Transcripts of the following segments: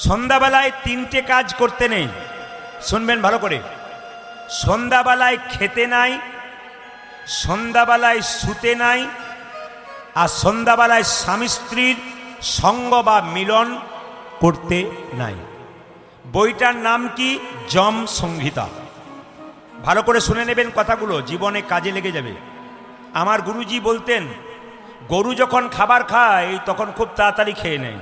সন্ধ্যাবেলায় তিনটে কাজ করতে নেই, শুনবেন ভালো করে। সন্ধ্যাবেলায় খেতে নাই, সন্ধ্যাবেলায় শুতে নাই, আর সন্ধ্যাবেলায় স্বামী স্ত্রীর সঙ্গ বা মিলন করতে নাই। বইটার নাম কি? যম সংহিতা। ভালো করে শুনে নেবেন কথাগুলো, জীবনে কাজে লেগে যাবে। আমার গুরুজি বলতেন, গরু যখন খাবার খায় তখন খুব তাড়াতাড়ি খেয়ে নেয়,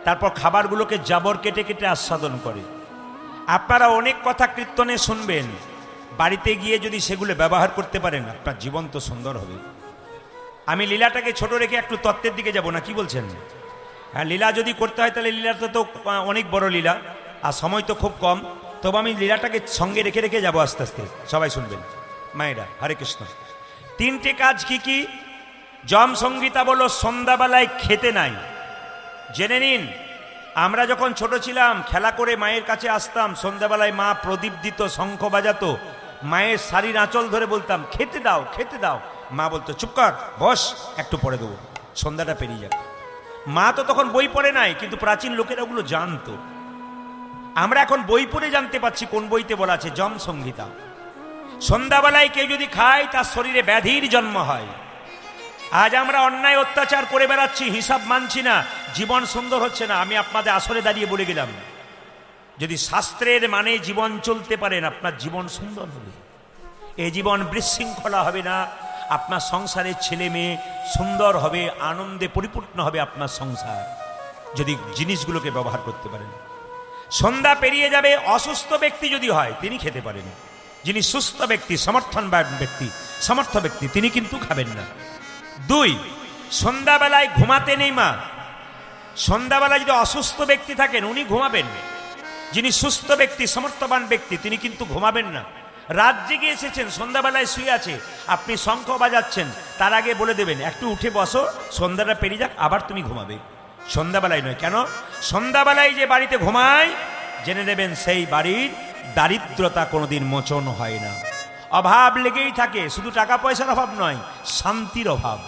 তারপর খাবারগুলোকে জাবর কেটে কেটে আস্বাদন করে। আপনারা অনেক কথা কীর্তনে শুনবেন, বাড়িতে গিয়ে যদি সেগুলো ব্যবহার করতে পারেন আপনার জীবন তো সুন্দর হবে। আমি লীলাটাকে ছোট রেখে একটু তত্ত্বের দিকে যাব না, কি বলছেন? হ্যাঁ, লীলা যদি করতে হয় তাহলে লীলাটা তো অনেক বড় লীলা, আর সময় তো খুব কম। তবে আমি লীলাটাকে সঙ্গে রেখে রেখে যাবো আস্তে আস্তে, সবাই শুনবেন। মায়েরা, হরে কৃষ্ণ। তিনটে কাজ কি কি? যম সংহিতা বলো সন্ধ্যাবেলায় খেতে নাই। জেনে নিন, আমরা যখন ছোট ছিলাম খেলা করে মায়ের কাছে আসতাম, সন্ধ্যাবেলায় মা প্রদীপ দিত, শঙ্খ বাজাতো, মায়ের শাড়ির আঁচল ধরে বলতাম খেতে দাও খেতে দাও। মা বলতো চুপ কর, বস, একটু পরে দেবো, সন্ধ্যাটা পেরিয়ে যাবে। মা তো তখন বই পড়ে নাই, কিন্তু প্রাচীন লোকেরা ওগুলো জানতো। আমরা এখন বই পড়ে জানতে পারছি কোন বইতে বলা আছে যম সংহিতা। সন্ধ্যাবেলায় কেউ যদি খায় তার শরীরে ব্যাধির জন্ম হয়। আজ আমরা অন্যায় অত্যাচার করে বেড়াচ্ছি, হিসাব মানছি না, জীবন সুন্দর হচ্ছে না। আমি আপনাদের আসরে দাঁড়িয়ে বলে গেলাম, যদি শাস্ত্রের মানে জীবন চলতে পারেন আপনার জীবন সুন্দর হবে। এই জীবন বিশৃঙ্খলা হবে না, আপনার সংসারের ছেলে মেয়ে সুন্দর হবে, আনন্দে পরিপূর্ণ হবে আপনার সংসার, যদি জিনিসগুলোকে ব্যবহার করতে পারেন। সন্ধ্যা পেরিয়ে যাবে, অসুস্থ ব্যক্তি যদি হয় তিনি খেতে পারেন। যিনি সুস্থ ব্যক্তি, সমর্থনবান ব্যক্তি, সমর্থ ব্যক্তি, তিনি কিন্তু খাবেন না। 2, সন্ধ্যাবেলায় ঘুমাতে নেই মা। সন্ধ্যাবেলায় যদি অসুস্থ ব্যক্তি থাকেন উনি ঘুমাবেন, যিনি সুস্থ ব্যক্তি, সমর্থবান ব্যক্তি, তিনি কিন্তু ঘুমাবেন না। রাত জেগে এসেছেন, সন্ধ্যাবেলায় শুয়ে আছে, আপনি শঙ্খ বাজাচ্ছেন, তার আগে বলে দেবেন একটু উঠে বসো, সন্ধ্যাটা পেরিয়ে যাক, আবার তুমি ঘুমাবে। সন্ধ্যাবেলায় নয়। কেন? সন্ধ্যাবেলায় যে বাড়িতে ঘুমায় জেনে নেবেন সেই বাড়ির দারিদ্রতা কোনোদিন মোচন হয় না, অভাব লেগেই থাকে। শুধু টাকা পয়সার অভাব নয়, শান্তির অভাব,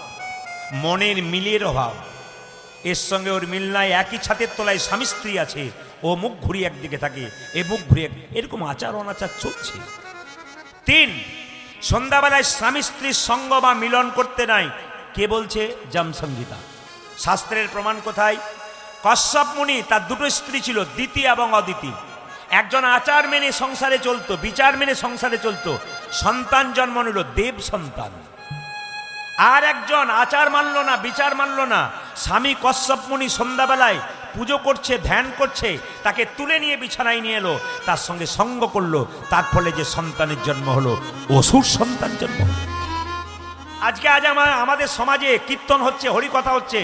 মনের মিলের অভাব। এর সঙ্গে ওর মিল নাই, একই ছাদের তলায় স্বামী স্ত্রী আছে, ও মুখ ঘুরিয়ে একদিকে থাকে, এ মুখ ঘুরিয়ে, এরকম আচার অনাচার চলছে। 3, সন্ধ্যাবেলায় স্বামী স্ত্রীর সঙ্গ বা মিলন করতে নাই। কে বলছে? যম সংহিতা। শাস্ত্রের প্রমাণ কোথায়? কশ্যপ মুনি, তার 2টো স্ত্রী ছিল, দিতি এবং অদিতি। একজন আচার মেনে সংসারে চলতো, বিচার মেনে সংসারে চলতো, সন্তান জন্ম নিল, দেব সন্তান। আর একজন আচার মানল না, বিচার মানল না। স্বামী কশ্যপ মুনি সন্ধ্যাবেলায় পুজো করছে, ধ্যান করছে, তাকে তুলে নিয়ে বিছানায় নিয়ে এলো, তার সঙ্গে সঙ্গ করলো, তার ফলে যে সন্তানের জন্ম হলো, অসুর সন্তান জন্ম হলো। আজকে আমাদের সমাজে কীর্তন হচ্ছে, হরিকথা হচ্ছে,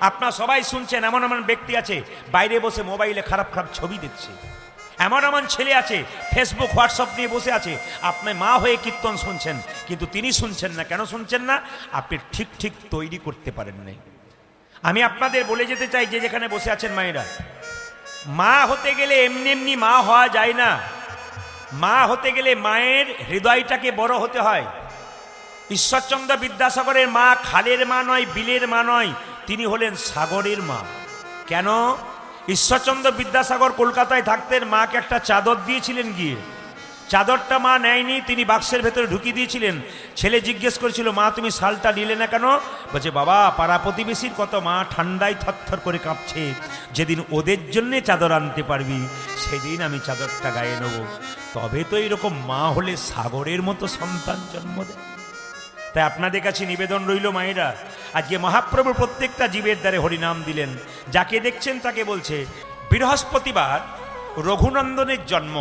আপনারা সবাই শুনছেন। এমন এমন ব্যক্তি আছে বাইরে বসে মোবাইলে খারাপ খারাপ ছবি দেখছে, এমন এমন ছেলে আছে ফেসবুক হোয়াটসঅ্যাপ নিয়ে বসে আছে। আপনি মা হয়ে কীর্তন শুনছেন, কিন্তু তিনি শুনছেন না। কেন শুনছেন না? আপনি ঠিক ঠিক তৈরি করতে পারেন নাই। আমি আপনাদের বলে যেতে চাই, যে যেখানে বসে আছেন মায়েরা, মা হতে গেলে এমনি এমনি মা হওয়া যায় না। মা হতে গেলে মায়ের হৃদয়টাকে বড় হতে হয়। ঈশ্বরচন্দ্র বিদ্যাসাগরের মা খালের মা নয়, বিলের মা নয়, তিনি হলেন সাগরের মা। কেন? ঈশ্বরচন্দ্র বিদ্যাসাগর কলকাতায় থাকতেন, মাকে একটা চাদর দিয়েছিলেন, গিয়ে চাদরটা মা নেয়নি, তিনি বাক্সের ভেতরে ঢুকিয়ে দিয়েছিলেন। ছেলে জিজ্ঞেস করেছিল, মা তুমি শালটা নিলে না কেন? বলছে, বাবা পাড়া প্রতিবেশীর কত মা ঠান্ডায় থরথর করে কাঁপছে, যেদিন ওদের জন্যে চাদর আনতে পারবি সেদিন আমি চাদরটা গায়ে নেব। তবে তো এরকম মা হলে সাগরের মতো সন্তান জন্ম দেয়। তাই আপনাদের কাছে নিবেদন রইল মায়েরা, আজকে মহাপ্রভু প্রত্যেকটা জীবের দ্বারে হরিনাম দিলেন। যাকে দেখছেন তাকে বলছে, বৃহস্পতিবার রঘুনন্দনের জন্ম।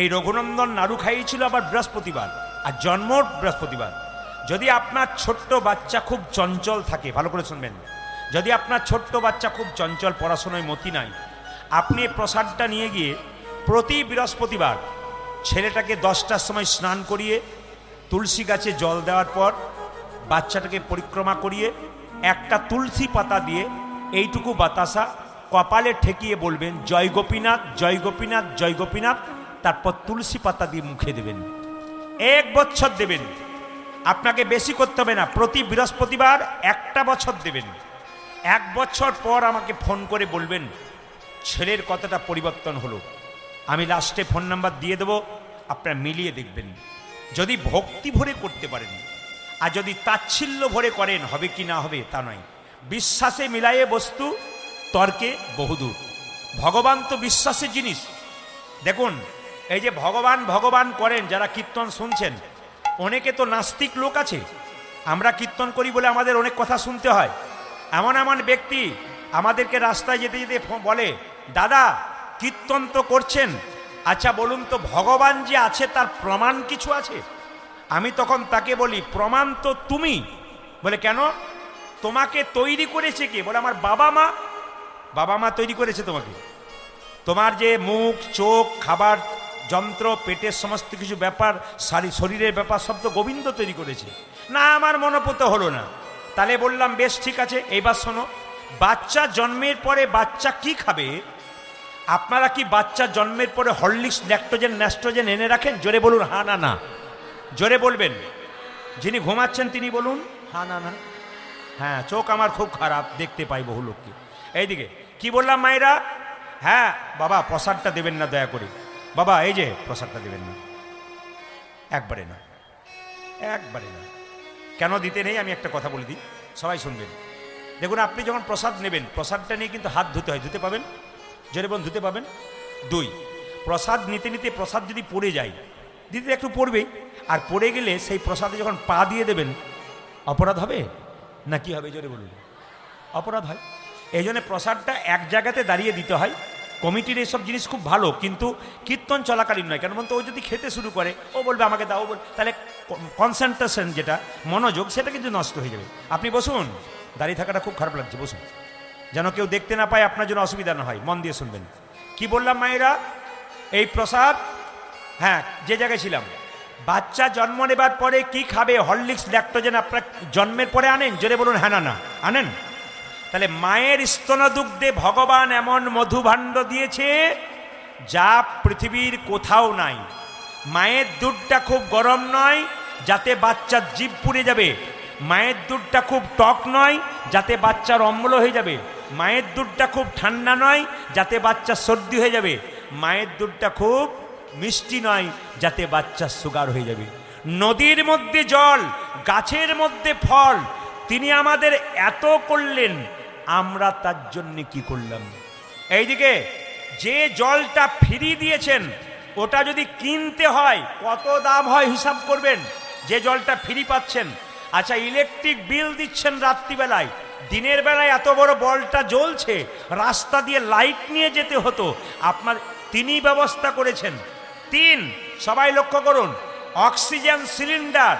এই রঘুনন্দন নাড়ু খাইয়েছিল আবার বৃহস্পতিবার, আর জন্ম বৃহস্পতিবার। যদি আপনার ছোট্ট বাচ্চা খুব চঞ্চল থাকে, ভালো করে শুনবেন, যদি আপনার ছোট্ট বাচ্চা খুব চঞ্চল, পড়াশোনায় মতি নাই, আপনি প্রসাদটা নিয়ে গিয়ে প্রতি বৃহস্পতিবার ছেলেটাকে 10টার সময় স্নান করিয়ে তুলসী গাছে জল দেওয়ার পর বাচ্চাটাকে পরিক্রমা করিয়ে একটা তুলসী পাতা দিয়ে এইটুকু বাতাসা কপালে ঠেকিয়ে বলবেন, জয় গোপীনাথ জয় গোপীনাথ জয় গোপীনাথ। তারপর তুলসী পাতা দিয়ে মুখে দেবেন, 1 বছর দেবেন। আপনাকে বেশি করতে হবে না, প্রতি বৃহস্পতিবার 1টা বছর দেবেন। 1 বছর পর আমাকে ফোন করে বলবেন ছেলের কতটা পরিবর্তন হলো। আমি লাস্টে ফোন নাম্বার দিয়ে দেবো, আপনারা মিলিয়ে দেখবেন। যদি ভক্তি ভরে করতে পারেন, আর যদি তাচ্ছিল্য ভরে করেন, হবে কি না হবে তা নয়। বিশ্বাসে মিলায়ে বস্তু, তর্কে বহুদূর। ভগবান তো বিশ্বাসের জিনিস। দেখুন, এই যে ভগবান ভগবান করেন যারা কীর্তন শুনছেন, অনেকে তো নাস্তিক লোক আছে। আমরা কীর্তন করি বলে আমাদের অনেক কথা শুনতে হয়। এমন এমন ব্যক্তি আমাদেরকে রাস্তায় যেতে যেতে বলে, দাদা কীর্তন তো করছেন, আচ্ছা বলুন তো ভগবান যে আছে তার প্রমাণ কিছু আছে? আমি তখন তাকে বলি, প্রমাণ তো তুমি। বলে কেন? তোমাকে তৈরি করেছে কে? বলে আমার বাবা মা। বাবা মা তৈরি করেছে তোমাকে? তোমার যে মুখ, চোখ, খাবার যন্ত্র, পেটের সমস্ত কিছু ব্যাপার, শরীরের ব্যাপার সব তো গোবিন্দ তৈরি করেছে। না, আমার মনোপুত হলো না। তাহলে বললাম বেশ ঠিক আছে, এইবার শোনো, বাচ্চা জন্মের পরে বাচ্চা কি খাবে? আপনারা কি বাচ্চা জন্মের পরে হরলিক্স, ল্যাকটোজেন, ন্যাস্ট্রোজেন এনে রাখেন? জোরে বলুন হ্যাঁ না না। জোরে বলবেন। যিনি ঘুমাচ্ছেন তিনি বলুন হ্যাঁ না না। হ্যাঁ, চোখ আমার খুব খারাপ, দেখতে পাই বহু লোককে। এইদিকে কি বললাম মায়েরা? হ্যাঁ বাবা প্রসাদটা দেবেন না দয়া করে, বাবা এই যে প্রসাদটা দেবেন না, একবারে না, একবারে না। কেন দিতে নেই আমি একটা কথা বলে দিই, সবাই শুনবেন। দেখুন, আপনি যখন প্রসাদ নেবেন, প্রসাদটা নিয়ে কিন্তু হাত ধুতে হয়। ধুতে পাবেন? জোরে বলুন ধুতে পাবেন? 2, প্রসাদ নিতে নিতে প্রসাদ যদি পড়ে যায়, দিতে একটু পড়বেই, আর পড়ে গেলে সেই প্রসাদে যখন পা দিয়ে দেবেন, অপরাধ হবে না কি হবে? জোরে বলুন। অপরাধ হয়। এই জন্য প্রসাদটা এক জায়গাতে দাঁড়িয়ে দিতে হয়। কমিটির এইসব জিনিস খুব ভালো, কিন্তু কীর্তন চলাকালীন নয়। কেন বলতো, ও যদি খেতে শুরু করে, ও বলবে আমাকে দাও, বল, তাহলে কনসেন্ট্রেশন যেটা মনোযোগ সেটা কিন্তু নষ্ট হয়ে যাবে। আপনি বসুন, দাঁড়িয়ে থাকাটা খুব খারাপ লাগছে, বসুন, যেন কেউ দেখতে না পায়, আপনার জন্য অসুবিধা না হয়। মন দিয়ে শুনবেন কি বললাম মায়েরা। এই প্রসাদ, হ্যাঁ যে জায়গায় ছিলাম, বাচ্চা জন্ম নেবার পরে কি খাবে? হরলিক্স, ল্যাকটোজেন আপনার জন্মের পরে আনেন? জোরে বলুন হ্যাঁ না না। আনেন? তাহলে মায়ের স্তনদুগ্ধে ভগবান এমন মধুভাণ্ড দিয়েছে যা পৃথিবীর কোথাও নাই। মায়ের দুধটা খুব গরম নয় যাতে বাচ্চার জিভ পুড়ে যাবে। মায়ের দুধটা খুব টক নয় যাতে বাচ্চার অম্ল হয়ে যাবে। মায়ের দুধটা খুব ঠান্ডা নয় যাতে বাচ্চার সর্দি হয়ে যাবে। মায়ের দুধটা খুব মিষ্টি নয় যাতে বাচ্চার সুগার হয়ে যাবে। নদীর মধ্যে জল, গাছের মধ্যে ফল, তিনি আমাদের এত করলেন, আমরা তার জন্য কি করলাম? এইদিকে যে জলটা ফ্রি দিয়েছেন, ওটা যদি কিনতে হয় কত দাম হয় হিসাব করবেন। যে জলটা ফ্রি পাচ্ছেন, আচ্ছা ইলেকট্রিক বিল দিচ্ছেন রাত্রিবেলায়, দিনের বেলায় এত বড় বলটা জ্বলছে, রাস্তা দিয়ে লাইট নিয়ে যেতে হতো, আপনার তিনি ব্যবস্থা করেছেন। 3, সবাই লক্ষ্য করুন, অক্সিজেন সিলিন্ডার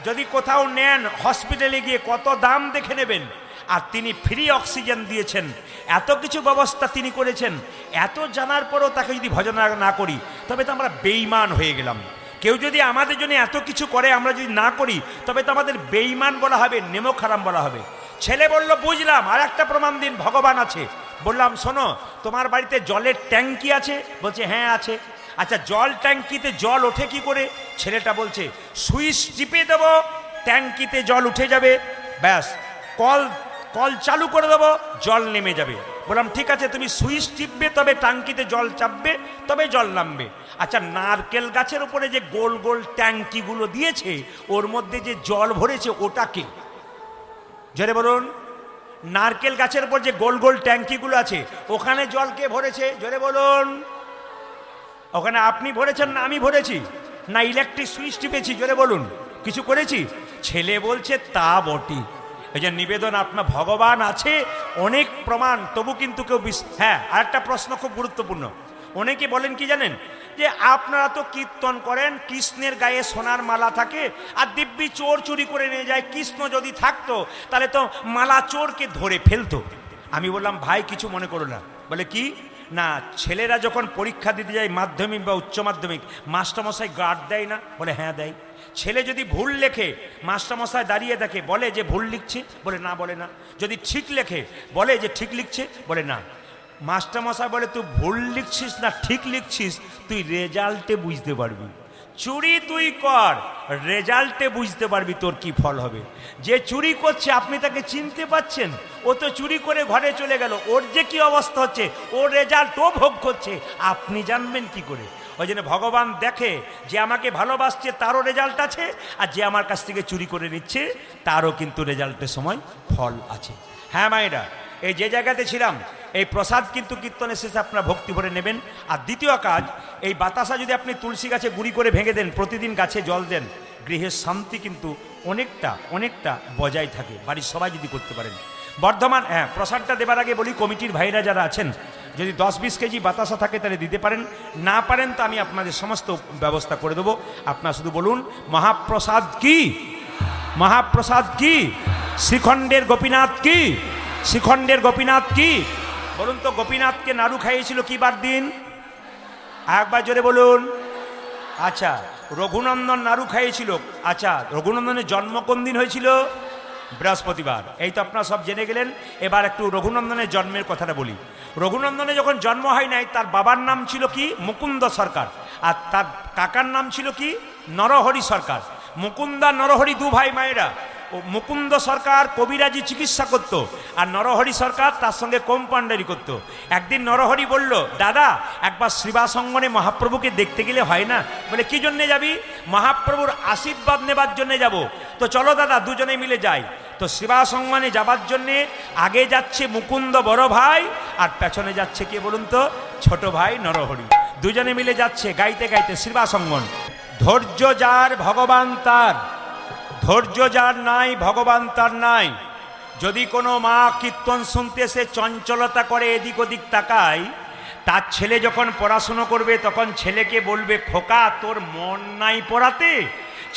যদি কোথাও নেন হসপিটালে গিয়ে কত দাম দেখে নেবেন, আর তিনি ফ্রি অক্সিজেন দিয়েছেন। এত কিছু ব্যবস্থা তিনি করেছেন। এত জানার পরও তাকে যদি ভজন না করি, তবে তো আমরা বেঈমান হয়ে গেলাম। কেউ যদি আমাদের জন্য এত কিছু করে, আমরা যদি না করি, তবে তো আমাদের বেঈমান বলা হবে, নেমক হারাম বলা হবে। ছেলে বলল বুঝলাম, আর একটা প্রমাণ দিন ভগবান আছে। বললাম শোনো, তোমার বাড়িতে জলের ট্যাঙ্কি আছে? বলছে হ্যাঁ আছে। আচ্ছা জল ট্যাঙ্কিতে জল ওঠে কি করে? ছেলেটা বলছে সুইচ টিপে দেবো, ট্যাঙ্কিতে জল উঠে যাবে, ব্যাস, কল চালু করে দেবো, জল নেমে যাবে। বললাম ঠিক আছে, তুমি সুইচ টিপবে তবে ট্যাঙ্কিতে জল চাপবে, তবে জল নামবে। আচ্ছা নারকেল গাছের উপরে যে গোল গোল ট্যাঙ্কিগুলো দিয়েছে, ওর মধ্যে যে জল ভরেছে ওটা কি? জোরে বলুন। নারকেল গাছের উপর যে গোল গোল ট্যাঙ্কিগুলো আছে, ওখানে জল কে ভরেছে? জোরে বলুন। ওখানে আপনি ভরেছেন না আমি ভরেছি? না ইলেকট্রিক সুইচ টিপেছি? জোরে বলুন। কিছু করেছি? ছেলে বলছে তা বটি। এই যে নিবেদন, আপনার ভগবান আছে, অনেক প্রমাণ, তবু কিন্তু কেউ হ্যাঁ। আর একটা প্রশ্ন খুব গুরুত্বপূর্ণ, অনেকে বলেন কি জানেন, যে আপনারা তো কীর্তন করেন, কৃষ্ণের গায়ে সোনার মালা থাকে, আর দিব্যি চোর চুরি করে নিয়ে যায়। কৃষ্ণ যদি থাকতো তাহলে তো মালা চোরকে ধরে ফেলতো। আমি বললাম ভাই কিছু মনে করো না। বলে কি না, ছেলেরা যখন পরীক্ষা দিতে যায় মাধ্যমিক বা উচ্চ মাধ্যমিক, মাস্টারমশাই গার্ড দেয় না? বলে হ্যাঁ দেয়। ছেলে যদি ভুল লেখে, মাস্টারমশাই দাঁড়িয়ে দেখে, বলে যে ভুল লিখছে? বলে না, বলে না। যদি ঠিক লেখে, বলে যে ঠিক লিখছে? বলে না। মাস্টারমশাই বলে তুই ভুল লিখছিস না ঠিক লিখছিস, তুই রেজাল্টে বুঝতে পারবি। চুরি তুই কর, রেজাল্টে বুঝতে পারবি তোর কি ফল হবে। যে চুরি করছে আপনি তাকে চিনতে পাচ্ছেন? ও তো চুরি করে ঘরে চলে গেল, ওর যে কি অবস্থা হচ্ছে, ওর রেজাল্ট ও ভোগ করছে, আপনি জানবেন কি করে? ওই জন্য ভগবান দেখে যে আমাকে ভালোবাসছে তারও রেজাল্ট আছে, আর যে আমার কাছ থেকে চুরি করে নিচ্ছে তারও কিন্তু রেজাল্টের সময় ফল আছে। হ্যাঁ মায়েরা, এই যে জায়গাতে ছিলাম, এই প্রসাদ কিন্তু কীর্তনের শেষে আপনারা ভক্তি ভরে নেবেন। আর দ্বিতীয় কাজ, এই বাতাসা যদি আপনি তুলসী গাছে গুঁড়ি করে ভেঙে দেন, প্রতিদিন গাছে জল দেন, গৃহের শান্তি কিন্তু অনেকটা বজায় থাকে, বাড়ির সবাই যদি করতে পারেন। বর্ধমান, হ্যাঁ, প্রসাদটা দেবার আগে বলি, কমিটির ভাইরা যারা আছেন, যদি 10-20 কেজি বাতাসা থাকে তাহলে দিতে পারেন, না পারেন তো আমি আপনাদের সমস্ত ব্যবস্থা করে দেবো। আপনারা শুধু বলুন মহাপ্রসাদ কি, মহাপ্রসাদ কি, শ্রীখণ্ডের গোপীনাথ কি, শ্রীখণ্ডের গোপীনাথ কি। বলুন তো, গোপীনাথকে নাড়ু খাইয়েছিল কি বার দিন? একবার জোরে বলুন। আচ্ছা, রঘুনন্দন নাড়ু খাইয়েছিল। আচ্ছা, রঘুনন্দনের জন্ম কোন দিন হয়েছিল? বৃহস্পতিবার। এই তো আপনারা সব জেনে গেলেন। এবার একটু রঘুনন্দনের জন্মের কথাটা বলি। রঘুনন্দনের যখন জন্ম হয় নাই, তার বাবার নাম ছিল কি? মুকুন্দ সরকার। আর তার কাকার নাম ছিল কি? নরহরি সরকার। মুকুন্দা নরহরি দু ভাই মায়েরা। মুকুন্দ সরকার কবিরাজি চিকিৎসা করত, আর নরহরি সরকার তার সঙ্গে কম্পাউন্ডারি করত। একদিন নরহরি বলল, দাদা একবার শ্রীবাসঙ্গনে মহাপ্রভুকে দেখতে গেলে হয় না? বলে কি জন্যে যাবি? মহাপ্রভুর আশীর্বাদ নেবার জন্যে যাব। তো চলো দাদা, দুজনে মিলে যাই। তো শ্রীবাসঙ্গনে যাবার জন্যে আগে যাচ্ছে মুকুন্দ বড় ভাই, আর পেছনে যাচ্ছে কে বলুন তো? ছোট ভাই নরহরি। দুজনে মিলে যাচ্ছে গাইতে গাইতে শ্রীবাসঙ্গন। ধৈর্য যার ভগবান তার, ধৈর্য যার নাই ভগবান তার নাই। যদি কোনো মা কীর্তন শুনতে সে চঞ্চলতা করে, এদিক ওদিক তাকায়, তার ছেলে যখন পড়াশুনো করবে তখন ছেলেকে বলবে, খোকা তোর মন নাই পড়াতে?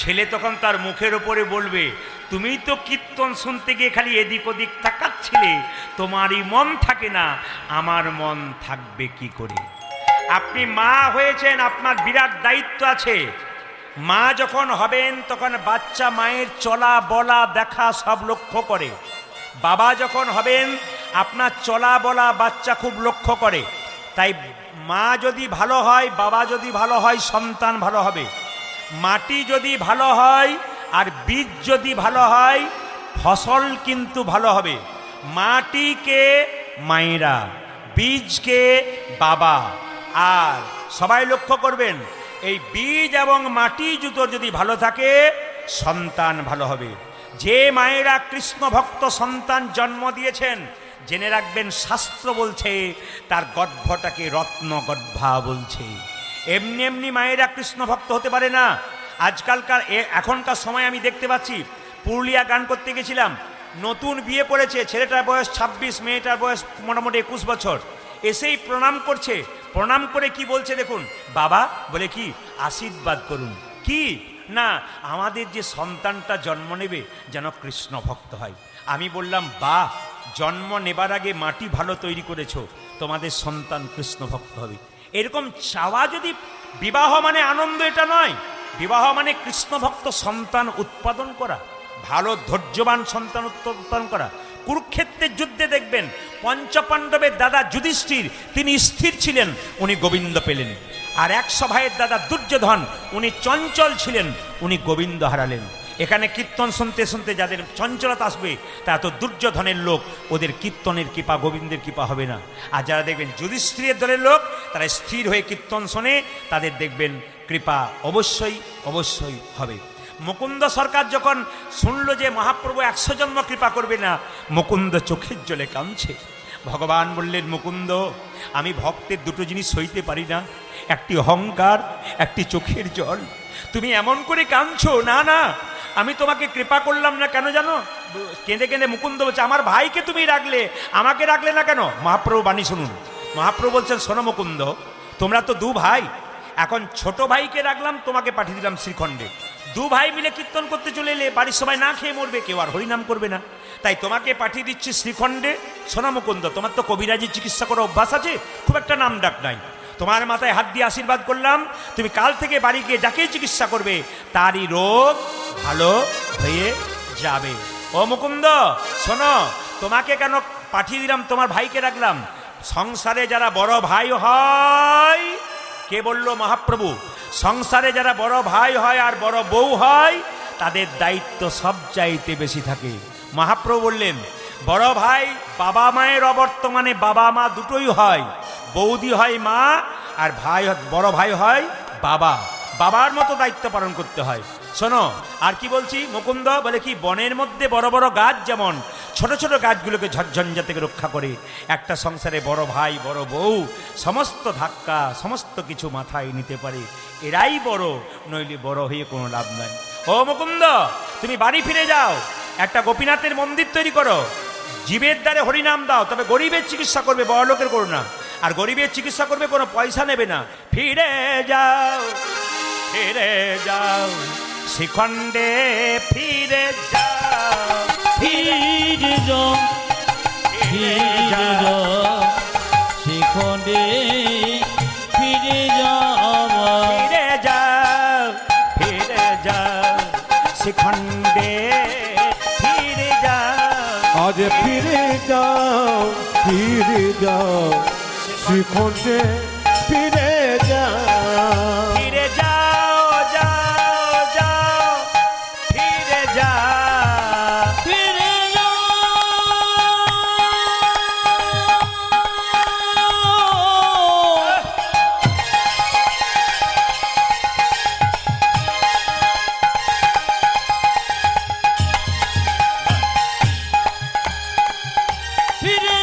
ছেলে তখন তার মুখের ওপরে বলবে, তুমি তো কীর্তন শুনতে গিয়ে খালি এদিক ওদিক তাকাচ্ছিলে, তোমারই মন থাকে না, আমার মন থাকবে কি করে? আপনি মা হয়েছেন, আপনার বিরাট দায়িত্ব আছে। মা যখন হবেন তখন বাচ্চা মায়ের চলা বলা দেখা সব লক্ষ্য করে। বাবা যখন হবেন আপনার চলা বলা বাচ্চা খুব লক্ষ্য করে। তাই মা যদি ভালো হয়, বাবা যদি ভালো হয়, সন্তান ভালো হবে। মাটি যদি ভালো হয় আর বীজ যদি ভালো হয়, ফসল কিন্তু ভালো হবে। মাটিকে মায়েরা, বীজকে বাবা। আর সবাই লক্ষ্য করবেন, এই বীজ এবং মাটি জুতো যদি ভালো থাকে, সন্তান ভালো হবে। যে মায়েরা কৃষ্ণ ভক্ত সন্তান জন্ম দিয়েছেন, জেনে রাখবেন শাস্ত্র বলছে তার গর্ভটাকে রত্ন গর্ভা বলছে। এমনি এমনি মায়েরা কৃষ্ণ ভক্ত হতে পারে না। আজকালকার এখনকার সময় আমি দেখতে পাচ্ছি, পুরুলিয়া গান করতে গেছিলাম, নতুন বিয়ে করেছে, ছেলেটার বয়স 26, মেয়েটার বয়স মোটামুটি 21 বছর। এসেই প্রণাম করছে, প্রণাম করে কি বলছে দেখুন, বাবা বলে কি আশীর্বাদ করুন। কি না, আমাদের যে সন্তানটা জন্ম নেবে যেন কৃষ্ণ ভক্ত হয়। আমি বললাম, বাহ, জন্ম নেবার আগে মাটি ভালো তৈরি করেছো, তোমাদের সন্তান কৃষ্ণ ভক্ত হবে। এরকম চাওয়া যদি, বিবাহ মানে আনন্দ এটা নয়, বিবাহ মানে কৃষ্ণ ভক্ত সন্তান উৎপাদন করা, ভালো ধৈর্যবান সন্তান উৎপাদন করা। কুরুক্ষেত্রের যুদ্ধে দেখবেন পঞ্চপাণ্ডবের দাদা যুধিষ্ঠির, তিনি স্থির ছিলেন, উনি গোবিন্দ পেলেন। আর 100 ভাইয়ের দাদা দুর্যোধন, উনি চঞ্চল ছিলেন, উনি গোবিন্দ হারালেন। এখানে কীর্তন শুনতে শুনতে যাদের চঞ্চলতা আসবে, তা তো দুর্যোধনের লোক, ওদের কীর্তনের কৃপা, গোবিন্দের কৃপা হবে না। আর যারা দেখবেন যুধিষ্ঠিরের দলের লোক, তারা স্থির হয়ে কীর্তন শোনে, তাদের দেখবেন কৃপা অবশ্যই অবশ্যই হবে। মুকুন্দ সরকার যখন শুনল যে মহাপ্রভু 100 জন্ম কৃপা করবে না, মুকুন্দ চোখের জলে কাঁদছে। ভগবান বললেন, মুকুন্দ, আমি ভক্তের দুটো জিনিস সইতে পারি না, একটি অহংকার, একটি চোখের জল। তুমি এমন করে কাঁদছো, না না, আমি তোমাকে কৃপা করলাম না কেন জানো? কেঁদে কেঁদে মুকুন্দ বলছে, আমার ভাইকে তুমি রাখলে, আমাকে রাখলে না কেন? মহাপ্রভু বাণী শুনুন। মহাপ্রভু বলছেন, শোনো মুকুন্দ, তোমরা তো 2 ভাই, এখন ছোট ভাইকে রাখলাম, তোমাকে পাঠিয়ে দিলাম শ্রীখণ্ডে। 2 ভাই মিলে কীর্তন করতে চলে এলে বাড়ির সবাই না খেয়ে মরবে, কেউ আর হরিনাম করবে না। তাই তোমাকে পাঠিয়ে দিচ্ছি শ্রীখণ্ডে। শোনো মুকুন্দ, তোমার তো কবিরাজি চিকিৎসা করার অভ্যাস আছে, খুব একটা নাম ডাক নাই, তোমার মাথায় হাত দিয়ে আশীর্বাদ করলাম, তুমি কাল থেকে বাড়ি গিয়ে যাকেই চিকিৎসা করবে তারই রোগ ভালো হয়ে যাবে। ও মুকুন্দ শোনো, তোমাকে কেন পাঠিয়ে দিলাম, তোমার ভাইকে রাখলাম, সংসারে যারা বড় ভাই হয় কে বলল? মহাপ্রভু। সংসারে যারা বড় ভাই হয় আর বড় বউ হয় তাদের দায়িত্ব সবচাইতে বেশি থাকে। মহাপ্রভু বললেন বড় ভাই বাবা মায়ের অবর্তমানে বাবা মা দুটোই হয়, বৌদি হয় মা আর ভাই বড় ভাই হয় বাবা। বাবার মতো দায়িত্ব পালন করতে হয়। শোনো আর কি বলছি, মুকুন্দ বলে কি, বনের মধ্যে বড় বড় গাছ যেমন ছোট ছোট গাছগুলোকে ঝড়ঝঞ্ঝা থেকে রক্ষা করে, একটা সংসারে বড় ভাই বড় বউ সমস্ত ধাক্কা সমস্ত কিছু মাথায় নিতে পারে, এরাই বড়, নইলে বড় হয়ে কোনো লাভ নাই। ও মুকুন্দ, তুমি বাড়ি ফিরে যাও, একটা গোপীনাথের মন্দির তৈরি করো, জীবের দ্বারে হরিনাম দাও, তবে গরিবের চিকিৎসা করবে, বড় লোকের করো না। আর গরিবের চিকিৎসা করবে, কোনো পয়সা নেবে না। ফিরে যাও, ফিরে যাও শিখণ্ডে, ফিরে যাও, ফিরে যাও, ফিরে যাও শিখণ্ডে, ফিরে যাও, ফিরে যাও, ফিরে যাও শিখণ্ডে, ফিরে যাও, আজ ফিরে যাও, ফিরে যাও শিখণ্ডে, ফিরে যাও, ফিরে যাও, যাও, যাও, ফিরে যাও, ফিরে যাও। ফিরে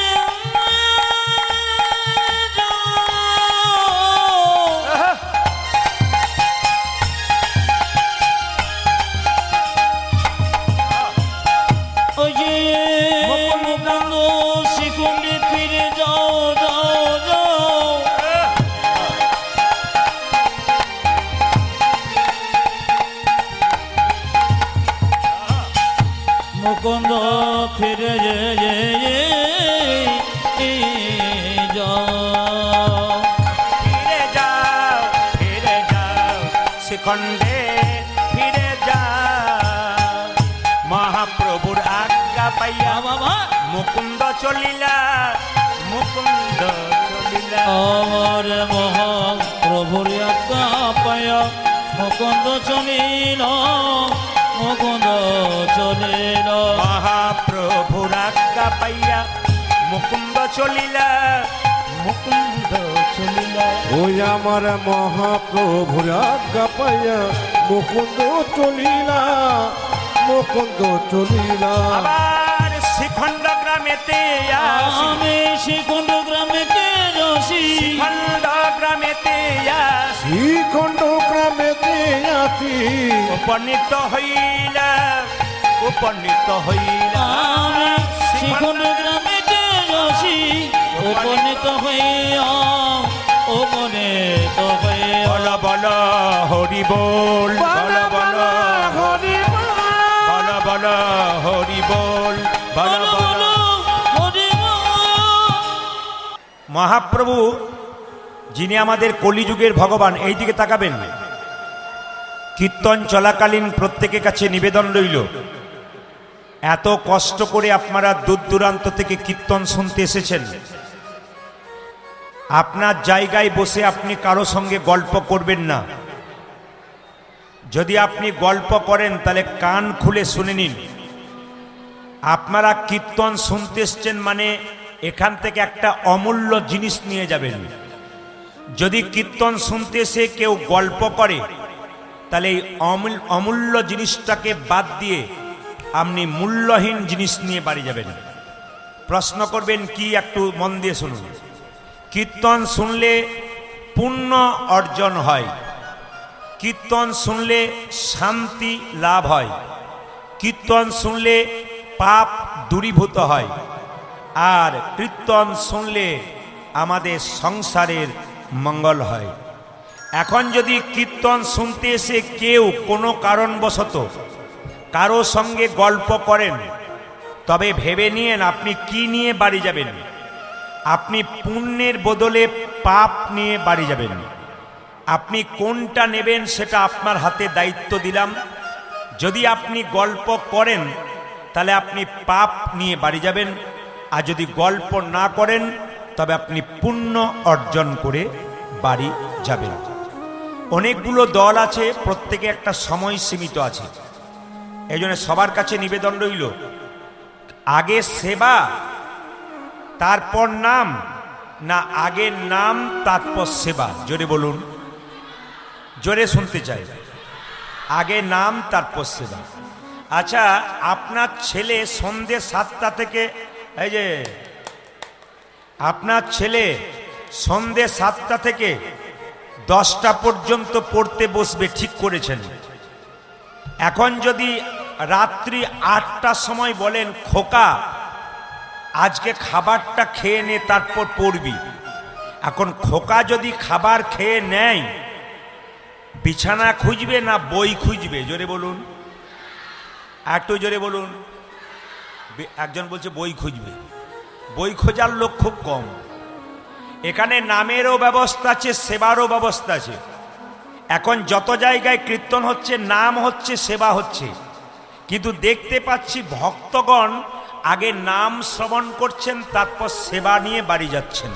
ওই যে মুকুন্দ শিখণ্ডে, ফিরে যাও, যাও, যাও। মুকুন্দ ফিরে যাও, ফিরে যাও, ফিরে যাও শিখণ্ডে, ফিরে যাও। মহাপ্রভুর আজ্ঞা পাইয়া বাবা মুকুন্দ চলিলা, মুকুন্দ চলিলা। আমার মহাপ্রভুর আজ্ঞা পায়া মুকুন্দ চলিল, মুকুন্দ চলিল। মহাপ্রভুর আজ্ঞা পাইয়া মুকুন্দ চলিলা, মুকুন্দ চলিলা। ওই আমার মহাপ্রভুর আজ্ঞা পাইয়া মুকুন্দ চলিলা, মুকুন্দ চলিলা। আবার শিখণ্ড গ্রামেতে আসি, আমি শিখণ্ড গ্রামেতে আসি, শিখণ্ড গ্রামেতে আসি, শিখণ্ড গ্রামেতে আসি, উপনীত হইলা, উপনীত হইলা। আমি শিখণ্ড গ্রামেতে আসি, উপনীত হইয়া, উপনীত হইয়া। বল বল হরি বল, বল বল হরি বল, বল বল হরি বল, বল বল। হরি বল। মহাপ্রভু যিনি আমাদের কলিযুগের ভগবান, এই দিকে তাকাবেন। কীর্তন চলাকালীন প্রত্যেকের কাছে নিবেদন রইল, এত কষ্ট করে আপনারা দূর দূরান্ত থেকে কীর্তন শুনতে এসেছেন, আপনার জায়গায় বসে আপনি কারো সঙ্গে গল্প করবেন না। যদি আপনি গল্প করেন তাহলে কান খুলে শুনে নিন। আপনারা কীর্তন শুনতে এসছেন মানে এখান থেকে একটা অমূল্য জিনিস নিয়ে যাবেন। যদি কীর্তন শুনতে এসে কেউ গল্প করে তাহলে এই অমূল্য জিনিসটাকে বাদ দিয়ে আপনি মূল্যহীন জিনিস নিয়ে বাড়ি যাবেন। প্রশ্ন করবেন কি, একটু মন দিয়ে শুনুন। কীর্তন শুনলে পুণ্য অর্জন হয়, কীর্তন শুনলে শান্তি লাভ হয়, কীর্তন শুনলে পাপ দূরীভূত হয়, আর কীর্তন শুনলে আমাদের সংসারের মঙ্গল হয়। এখন যদি কীর্তন শুনতে এসে কেউ কোনো কারণবশত কারো সঙ্গে গল্প করেন, তবে ভেবে নিয়েন আপনি কি নিয়ে বাড়ি যাবেন। আপনি পুণ্যের বদলে পাপ নিয়ে বাড়ি যাবেন। আপনি কোনটা নেবেন সেটা আপনার হাতে দায়িত্ব দিলাম। যদি আপনি গল্প করেন তাহলে আপনি পাপ নিয়ে বাড়ি যাবেন, আর যদি গল্প না করেন তবে আপনি পুণ্য অর্জন করে বাড়ি যাবেন। অনেকগুলো দল আছে, প্রত্যেকে একটা সময় সীমিত আছে। এই জন্য সবার কাছে নিবেদন রইল, আগে সেবা তারপর নাম, না আগে নাম তারপর সেবা? জোরে বলুন, জোরে শুনতে চাই। আগে নাম তারপর সেবা। আচ্ছা, আপনার ছেলে সন্ধ্যে 7টা থেকে, এই যে আপনার ছেলে সন্ধ্যে 7টা থেকে 10টা পর্যন্ত পড়তে বসবে, ঠিক করেছেন। এখন যদি রাত্রি 8টার সময় বলেন, খোকা আজকে খাবারটা খেয়ে নে তারপর পড়বি, এখন খোকা যদি খাবার খেয়ে নেয়, বিছানা খুঁজবে না বই খুঁজবে? জোরে বলুন, একটু জোরে বলুন। একজন বলছে বই খুঁজবে। বই খোঁজার লোক খুব কম। এখানে নামেরও ব্যবস্থা আছে, সেবারও ব্যবস্থা আছে। এখন যত জায়গায় কীর্তন হচ্ছে, নাম হচ্ছে, সেবা হচ্ছে, কিন্তু দেখতে পাচ্ছি ভক্তগণ আগে নাম শ্রবণ করছেন, তারপর সেবা নিয়ে বাড়ি যাচ্ছেন।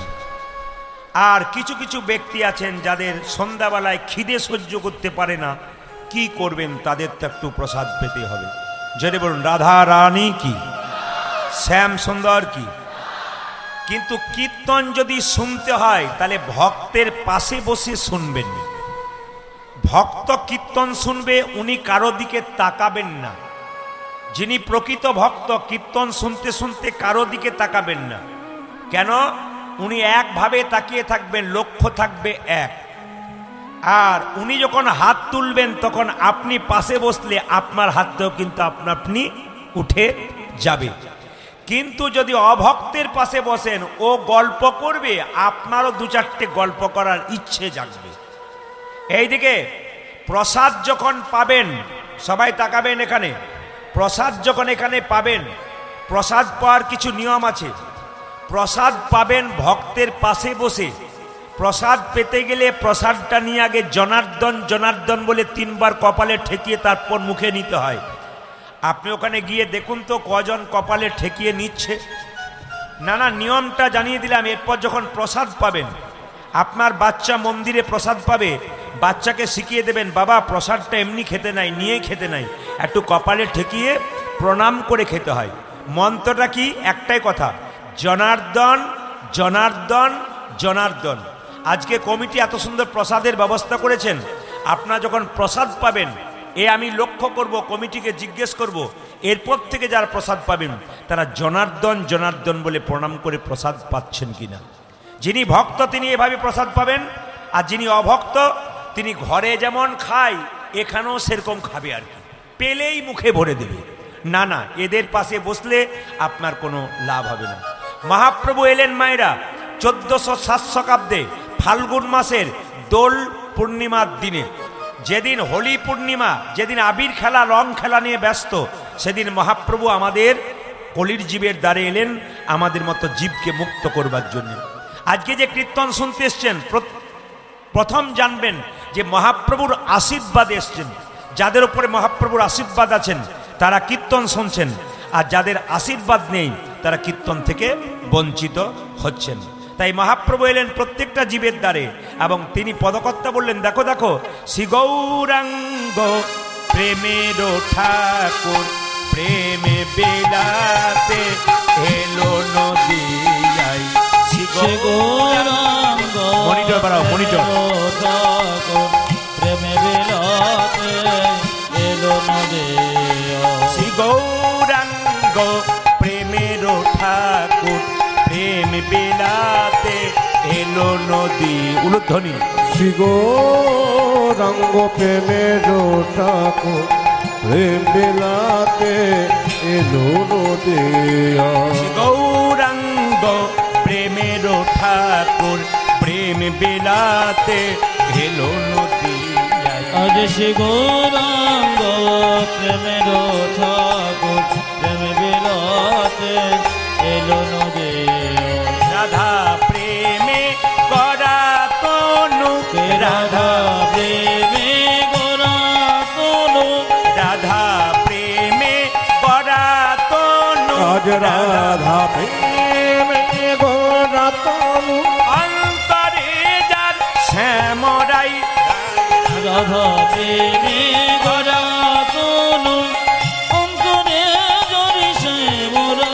আর কিছু কিছু ব্যক্তি আছেন যাদের সন্ধ্যাবেলায় খিদে সহ্য করতে পারে না, কি করবেন? তাদের তো একটু প্রসাদ পেতে হবে। যদি বলুন রাধা রানী কি, শ্যাম সুন্দর কি। কিন্তু কীর্তন যদি শুনতে হয় তাহলে ভক্তের পাশে বসে শুনবেন। ভক্ত কীর্তন শুনবে, উনি কারো দিকে তাকাবেন না। যিনি প্রকৃত ভক্ত, কীর্তন শুনতে শুনতে কারো দিকে তাকাবেন না। কেন? উনি একভাবে তাকিয়ে থাকবেন, লক্ষ্য থাকবে এক। আর উনি যখন হাত তুলবেন, তখন আপনি পাশে বসলে আপনার হাতটাও কিন্তু আপনি উঠে যাবে। কিন্তু যদি অভক্তের পাশে বসেন, ও গল্প করবে, আপনারও 2-4টে গল্প করার ইচ্ছে জাগবে। এইদিকে প্রসাদ যখন পাবেন, সবাই তাকাবেন এখানে, প্রসাদ যখন এখানে পাবেন, প্রসাদ পাওয়ার কিছু নিয়ম আছে। প্রসাদ পাবেন ভক্তের পাশে বসে। প্রসাদ পেতে গেলে প্রসাদটা নিয়ে আগে জনার্দন জনার্দন বলে 3বার কপালে ঠেকিয়ে তারপর মুখে নিতে হয়। আপনি ওখানে গিয়ে দেখুন তো কজন কপালে ঠেকিয়ে নিচ্ছে। না না, নিয়মটা জানিয়ে দিলাম। এরপর যখন প্রসাদ পাবেন, আপনার বাচ্চা মন্দিরে প্রসাদ পাবে, বাচ্চাকে শিখিয়ে দেবেন, বাবা প্রসাদটা এমনি খেতে নাই, নিয়েই খেতে নাই, একটু কপালে ঠেকিয়ে প্রণাম করে খেতে হয়। মন্ত্রটা কি? একটাই কথা, জনার্দন জনার্দন জনার্দন। আজকে কমিটি এত সুন্দর প্রসাদের ব্যবস্থা করেছেন। আপনারা যখন প্রসাদ পাবেন, আমি লক্ষ্য করব, কমিটিকে জিজ্ঞেস করব, এরপর থেকে যারা প্রসাদ পাবেন তারা জনার্দন জনার্দন বলে প্রণাম করে প্রসাদ পাচ্ছেন কিনা। যিনি ভক্ত তিনি এভাবে প্রসাদ পাবেন, আর যিনি অভক্ত তিনি ঘরে যেমন খায় এখানেও সেরকম খাবে, আর কি পেলেই মুখে ভরে দেবে। না না, এদের পাশে বসলে আপনার কোনো লাভ হবে না। মহাপ্রভু এলেন মায়েরা 1407 শতাব্দে ফাল্গুন মাসের দোল পূর্ণিমার দিনে। যেদিন হোলি পূর্ণিমা, যেদিন আবির খেলা রং খেলা নিয়ে ব্যস্ত, সেদিন মহাপ্রভু আমাদের কলির জীবের দ্বারে এলেন আমাদের মতো জীবকে মুক্ত করবার জন্য। আজকে যে কীর্তন শুনতে এসছেন, প্রথম জানবেন যে মহাপ্রভুর আশীর্বাদ এসছেন। যাদের উপরে মহাপ্রভুর আশীর্বাদ আছেন তারা কীর্তন শুনছেন, আর যাদের আশীর্বাদ নেই তারা কীর্তন থেকে বঞ্চিত হচ্ছেন। তাই মহাপ্রভু এলেন প্রত্যেকটা জীবের দ্বারে, এবং তিনি পদকর্তা বললেন, দেখো দেখো শ্রী গৌরাঙ্গ প্রেমের ঠাকুর প্রেমে বেলাতে এলো নদিয়ায়। শ্রী গৌরাঙ্গ মনিটর বাড়াও, মনিটর। প্রেমে বেলাতে এলো নদিয়ায়। শ্রী গৌরাঙ্গ প্রেমের ঠাকুর প্রেম বেলাতে এলো নদী। উলুধ্বনি। শ্রী গৌরাঙ্গ প্রেমের ঠাকুর প্রেম বেলাতে এলো নদিয়া। শ্রী গৌরাঙ্গ প্রেমের ঠাকুর প্রেম বেলাতে এলো নদিয়ায়। আজ শ্রী গৌরাঙ্গ প্রেমের ঠাকুর প্রেম বেলাতে এলো নদিয়ায়। রাধা প্রেমে গড়া তনু, রাধা প্রেমে গোরা তনু, রাধা প্রেমে গড়া তনু, আজ রাধা প্রেমে গোরা তনু, অন্তরে যার রাধা প্রেমে গড়া তনু অন্তরে জড়িছে মোরা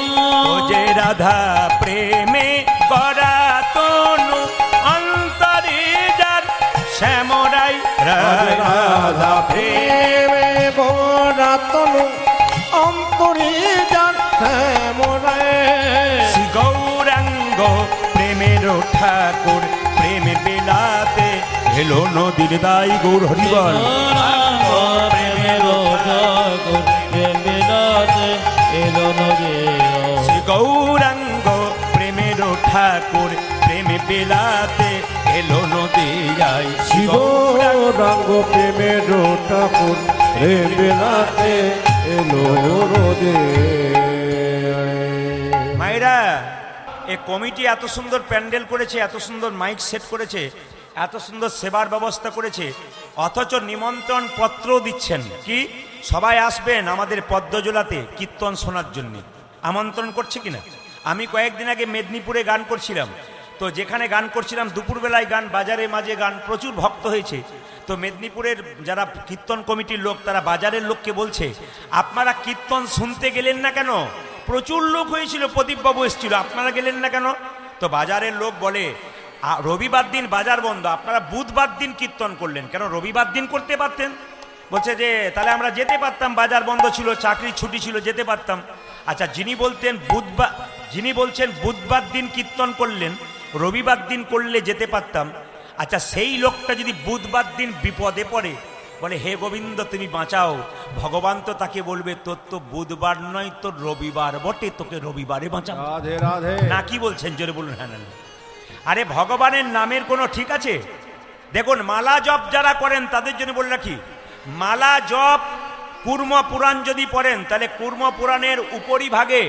ও যে রাধা প্রেমে গড়া তনু অন্তরে যার শ্যামরাই রাধা প্রেমে গোরা তনু অন্তরে যার শ্যামরায় শ্রী গৌরাঙ্গ প্রেমের ঠাকুর প্রেমে বিলাতে এলো নদীর দাই গৌর হরিবল গৌরাঙ্গ প্রেমের ঠাকুর প্রেম বিলাতে এলো নদী শ্রী গৌরাঙ্গ প্রেমের ঠাকুর প্রেমে বিলাতে এলো নদী যাই শ্রী শিবরাঙ্গ প্রেমের ঠাকুর প্রেম বিলাতে এলো রোদে মায়েরা এই কমিটি এত সুন্দর প্যান্ডেল করেছে, এত সুন্দর মাইক সেট করেছে, এত সুন্দর সেবার ব্যবস্থা করেছে, অথচ নিমন্ত্রণ পত্র দিচ্ছেন কি সবাই আসবেন আমাদের পদ্মজোলাতে কীর্তন শোনার জন্য, আমন্ত্রণ করছে কিনা। আমি কয়েকদিন আগে মেদিনীপুরে গান করছিলাম, তো যেখানে গান করছিলাম দুপুরবেলায় গান, বাজারে মাঝে গান, প্রচুর ভক্ত হয়েছে। তো মেদিনীপুরের যারা কীর্তন কমিটির লোক তারা বাজারের লোককে বলছে আপনারা কীর্তন শুনতে গেলেন না কেন, প্রচুর লোক হয়েছিল, প্রদীপবাবু এসেছিল, আপনারা গেলেন না কেন। তো বাজারের লোক বলে রবিবার দিন বাজার বন্ধ, আপনারা বুধবার দিন কীর্তন করলেন কেন, রবিবার দিন করতে পারতেন। বলছে যে তাহলে আমরা যেতে পারতাম, বাজার বন্ধ ছিল, চাকরি ছুটি ছিল, যেতে পারতাম। আচ্ছা যিনি বলছেন বুধবার দিন কীর্তন করলেন, রবিবার দিন করলে যেতে পারতাম, আচ্ছা সেই লোকটা যদি বুধবার দিন বিপদে পড়ে বলে হে গোবিন্দ তুমি বাঁচাও, ভগবান তো তাকে বলবে তোর তো বুধবার নয় তোর রবিবার বটে, তোকে রবিবারে বাঁচাও। রাধে রাধে না কি বলছেন জোরে বলুন। হ্যাঁ না, আরে ভগবানের নামের কোনো ঠিক আছে? দেখুন মালা জপ যারা করেন তাদের জন্য বলে রাখি, মালা জপ কুর্ম পুরাণ যদি পড়েন তাহলে কুর্ম পুরাণের উপরিভাগে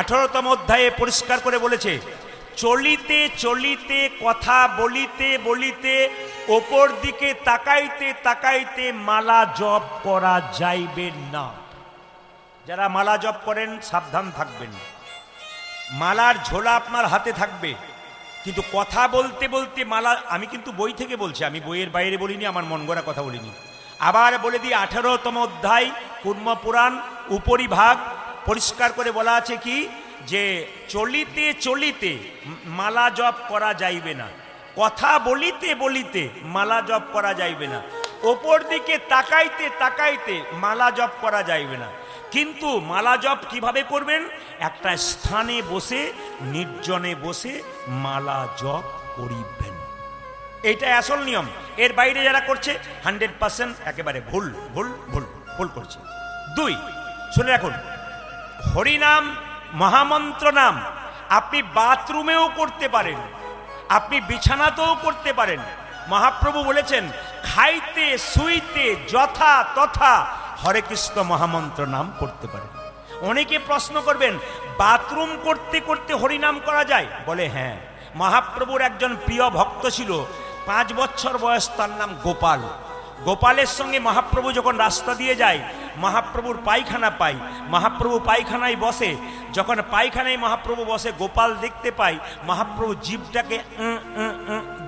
18তম অধ্যায়ে পরিষ্কার করে বলেছে চলিতে চলিতে কথা বলিতে বলিতে ওপর দিকে তাকাইতে তাকাইতে মালা জপ করা যাইবে না। যারা মালা জপ করেন সাবধান থাকবেন, মালার ঝোলা আপনার হাতে থাকবে, কিন্তু কথা বলতে বলতে মালা, আমি কিন্তু বই থেকে বলছি, আমি বইয়ের বাইরে বলিনি, আমার মন গড়া কথা বলিনি। আবার বলে দিই 18তম অধ্যায় কুর্ম পুরাণ উপরিভাগ পরিষ্কার করে বলা আছে কি যে চলিতে চলিতে মালা জপ করা যাইবে না, কথা বলিতে বলিতে মালা জপ করা যাইবে না, ওপর দিকে তাকাইতে তাকাইতে মালা জপ করা যাইবে না। কিন্তু মালা জপ কিভাবে করবেন? একটা স্থানে বসে নির্জনে বসে মালা জপ করিবেন, এইটা আসল নিয়ম। এর বাইরে যারা করছে 100% একেবারে ভুল ভুল ভুল ভুল করছে। 2 শুনে রাখুন, হরিনাম মহামন্ত্র নাম আপনি বাথরুমেও করতে পারেন, আপনি বিছানাতেও করতে পারেন। মহাপ্রভু বলেছেন খাইতে শুইতে যথা তথা হরে কৃষ্ণ মহামন্ত্র নাম করতে পারেন। অনেকে প্রশ্ন করবেন বাথরুম করতে করতে হরিনাম করা যায়? বলে হ্যাঁ। মহাপ্রভুর একজন প্রিয় ভক্ত ছিল, 5 বছর বয়স, তার নাম গোপাল। গোপালের সঙ্গে মহাপ্রভু যখন রাস্তা দিয়ে যায় মহাপ্রভুর পায়খানা পায়, মহাপ্রভু পায়খানায় বসে, যখন পায়খানায় মহাপ্রভু বসে গোপাল দেখতে পায় মহাপ্রভু জিভটাকে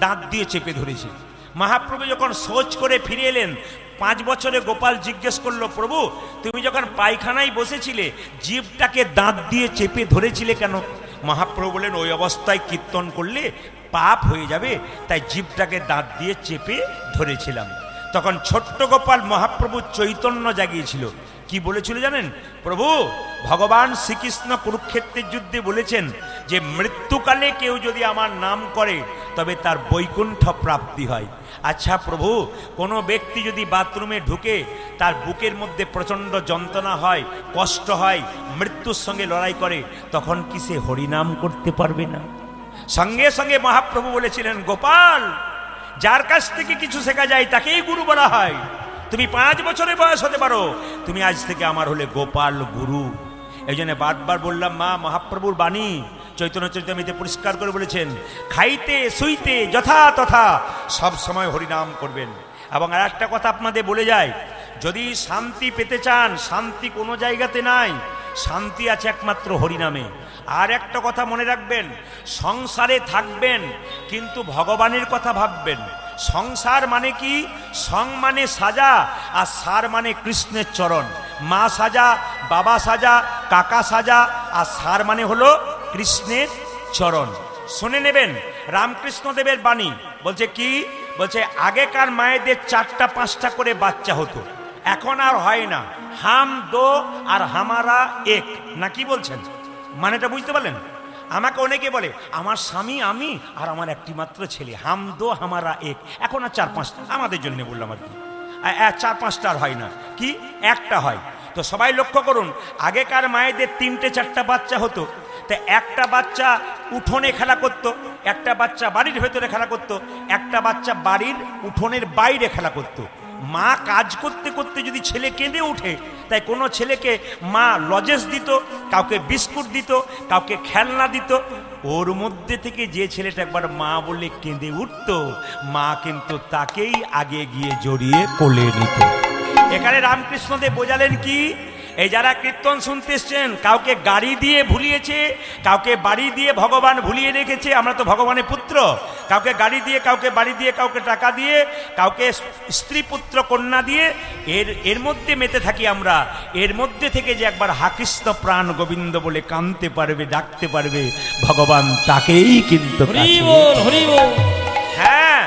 দাঁত দিয়ে চেপে ধরেছে। মহাপ্রভু যখন সোচ করে ফিরে এলেন 5 বছরে গোপাল জিজ্ঞেস করলো প্রভু তুমি যখন পায়খানায় বসেছিলে জিভটাকে দাঁত দিয়ে চেপে ধরেছিলে কেন? মহাপ্রভু বলেন ওই অবস্থায় কীর্তন করলে পাপ হয়ে যাবে, তাই জিভটাকে দাঁত দিয়ে চেপে ধরেছিলাম। তখন ছোট্ট গোপাল মহাপ্রভু চৈতন্য জাগিয়েছিল। কি বলেছিল জানেন? প্রভু ভগবান শ্রীকৃষ্ণ কুরুক্ষেত্রের যুদ্ধে বলেছেন যে মৃত্যুকালে কেউ যদি আমার নাম করে তবে তার বৈকুণ্ঠ প্রাপ্তি হয়। আচ্ছা প্রভু, কোনো ব্যক্তি যদি বাথরুমে ঢুকে তার বুকের মধ্যে প্রচণ্ড যন্ত্রণা হয়, কষ্ট হয়, মৃত্যুর সঙ্গে লড়াই করে, তখন কি সে হরিনাম করতে পারবে না? সঙ্গে সঙ্গে মহাপ্রভু বলেছিলেন গোপাল যার কাছ থেকে কিছু শেখা যায় তাকেই গুরু বলা হয়। তুমি 5 বছরের বয়স হতে পারো, তুমি আজ থেকে আমার হলে গোপাল গুরু। এই জন্য বারবার বললাম মা মহাপ্রভুর বাণী চৈতন্য চরিতামৃতে পরিষ্কার করে বলেছেন খাইতে শুইতে যথা তথা সব সময় হরিনাম করবেন। এবং আর একটা কথা আপনাদের বলে যায়, যদি শান্তি পেতে চান শান্তি কোনো জায়গাতে নাই, শান্তি আছে একমাত্র হরিনামে। আর একটা কথা মনে রাখবেন, সংসারে থাকবেন কিন্তু ভগবানের কথা ভাববেন, সংসার মানে কি? সং মানে সাজা, আর সার মানে কৃষ্ণের চরণ। মা সাজা, বাবা সাজা, কাকা সাজা, আর সার মানে হলো কৃষ্ণের চরণ। শুনে নেবেন রামকৃষ্ণ দেবের বাণী। বলছে কি? বলছে আগেকার মায়েদের 4টা 5টা করে বাচ্চা হতো, এখন আর হয় না। হাম দো আর হামারা এক, না কি বলছেন? মানেটা বুঝতে পারলেন? আমাকে অনেকে বলে আমার স্বামী, আমি আর আমার একটি মাত্র ছেলে, হাম দো হামারা এক। এখন আর 4-5টা, আমাদের জন্য বললাম আর কি, 4-5টা আর হয় না, কি একটা হয়। তো সবাই লক্ষ্য করুন, আগেকার মায়েদের 3টে 4টা বাচ্চা হতো, তা একটা বাচ্চা উঠোনে খেলা করত, একটা বাচ্চা বাড়ির ভেতরে খেলা করত, একটা বাচ্চা বাড়ির উঠোনের বাইরে খেলা করত। মা কাজ করতে করতে যদি ছেলে কেঁদে উঠে, তাই কোনো ছেলেকে মা লজেন্স দিত, কাউকে বিস্কুট দিত, কাউকে খেলনা দিত। ওর মধ্যে থেকে যে ছেলেটা একবার মা বলে কেঁদে উঠত, মা কিন্তু তাকেই আগে গিয়ে জড়িয়ে কোলে নিত। এখানে রামকৃষ্ণদেব বোঝালেন কি? এই যারা কীর্তন শুনতে এসছেন, কাউকে গাড়ি দিয়ে ভুলিয়েছে, কাউকে বাড়ি দিয়ে ভগবান ভুলিয়ে রেখেছে, আমরা তো ভগবানের পুত্র। কাউকে গাড়ি দিয়ে, কাউকে বাড়ি দিয়ে, কাউকে টাকা দিয়ে, কাউকে স্ত্রী পুত্র কন্যা দিয়ে, এর মধ্যে মেতে থাকি আমরা। এর মধ্যে থেকে যে একবার হাকৃষ্ণ প্রাণ গোবিন্দ বলে কাঁদতে পারবে, ডাকতে পারবে, ভগবান তাকেই কিন্তু হরি বল, হরি বল। হ্যাঁ,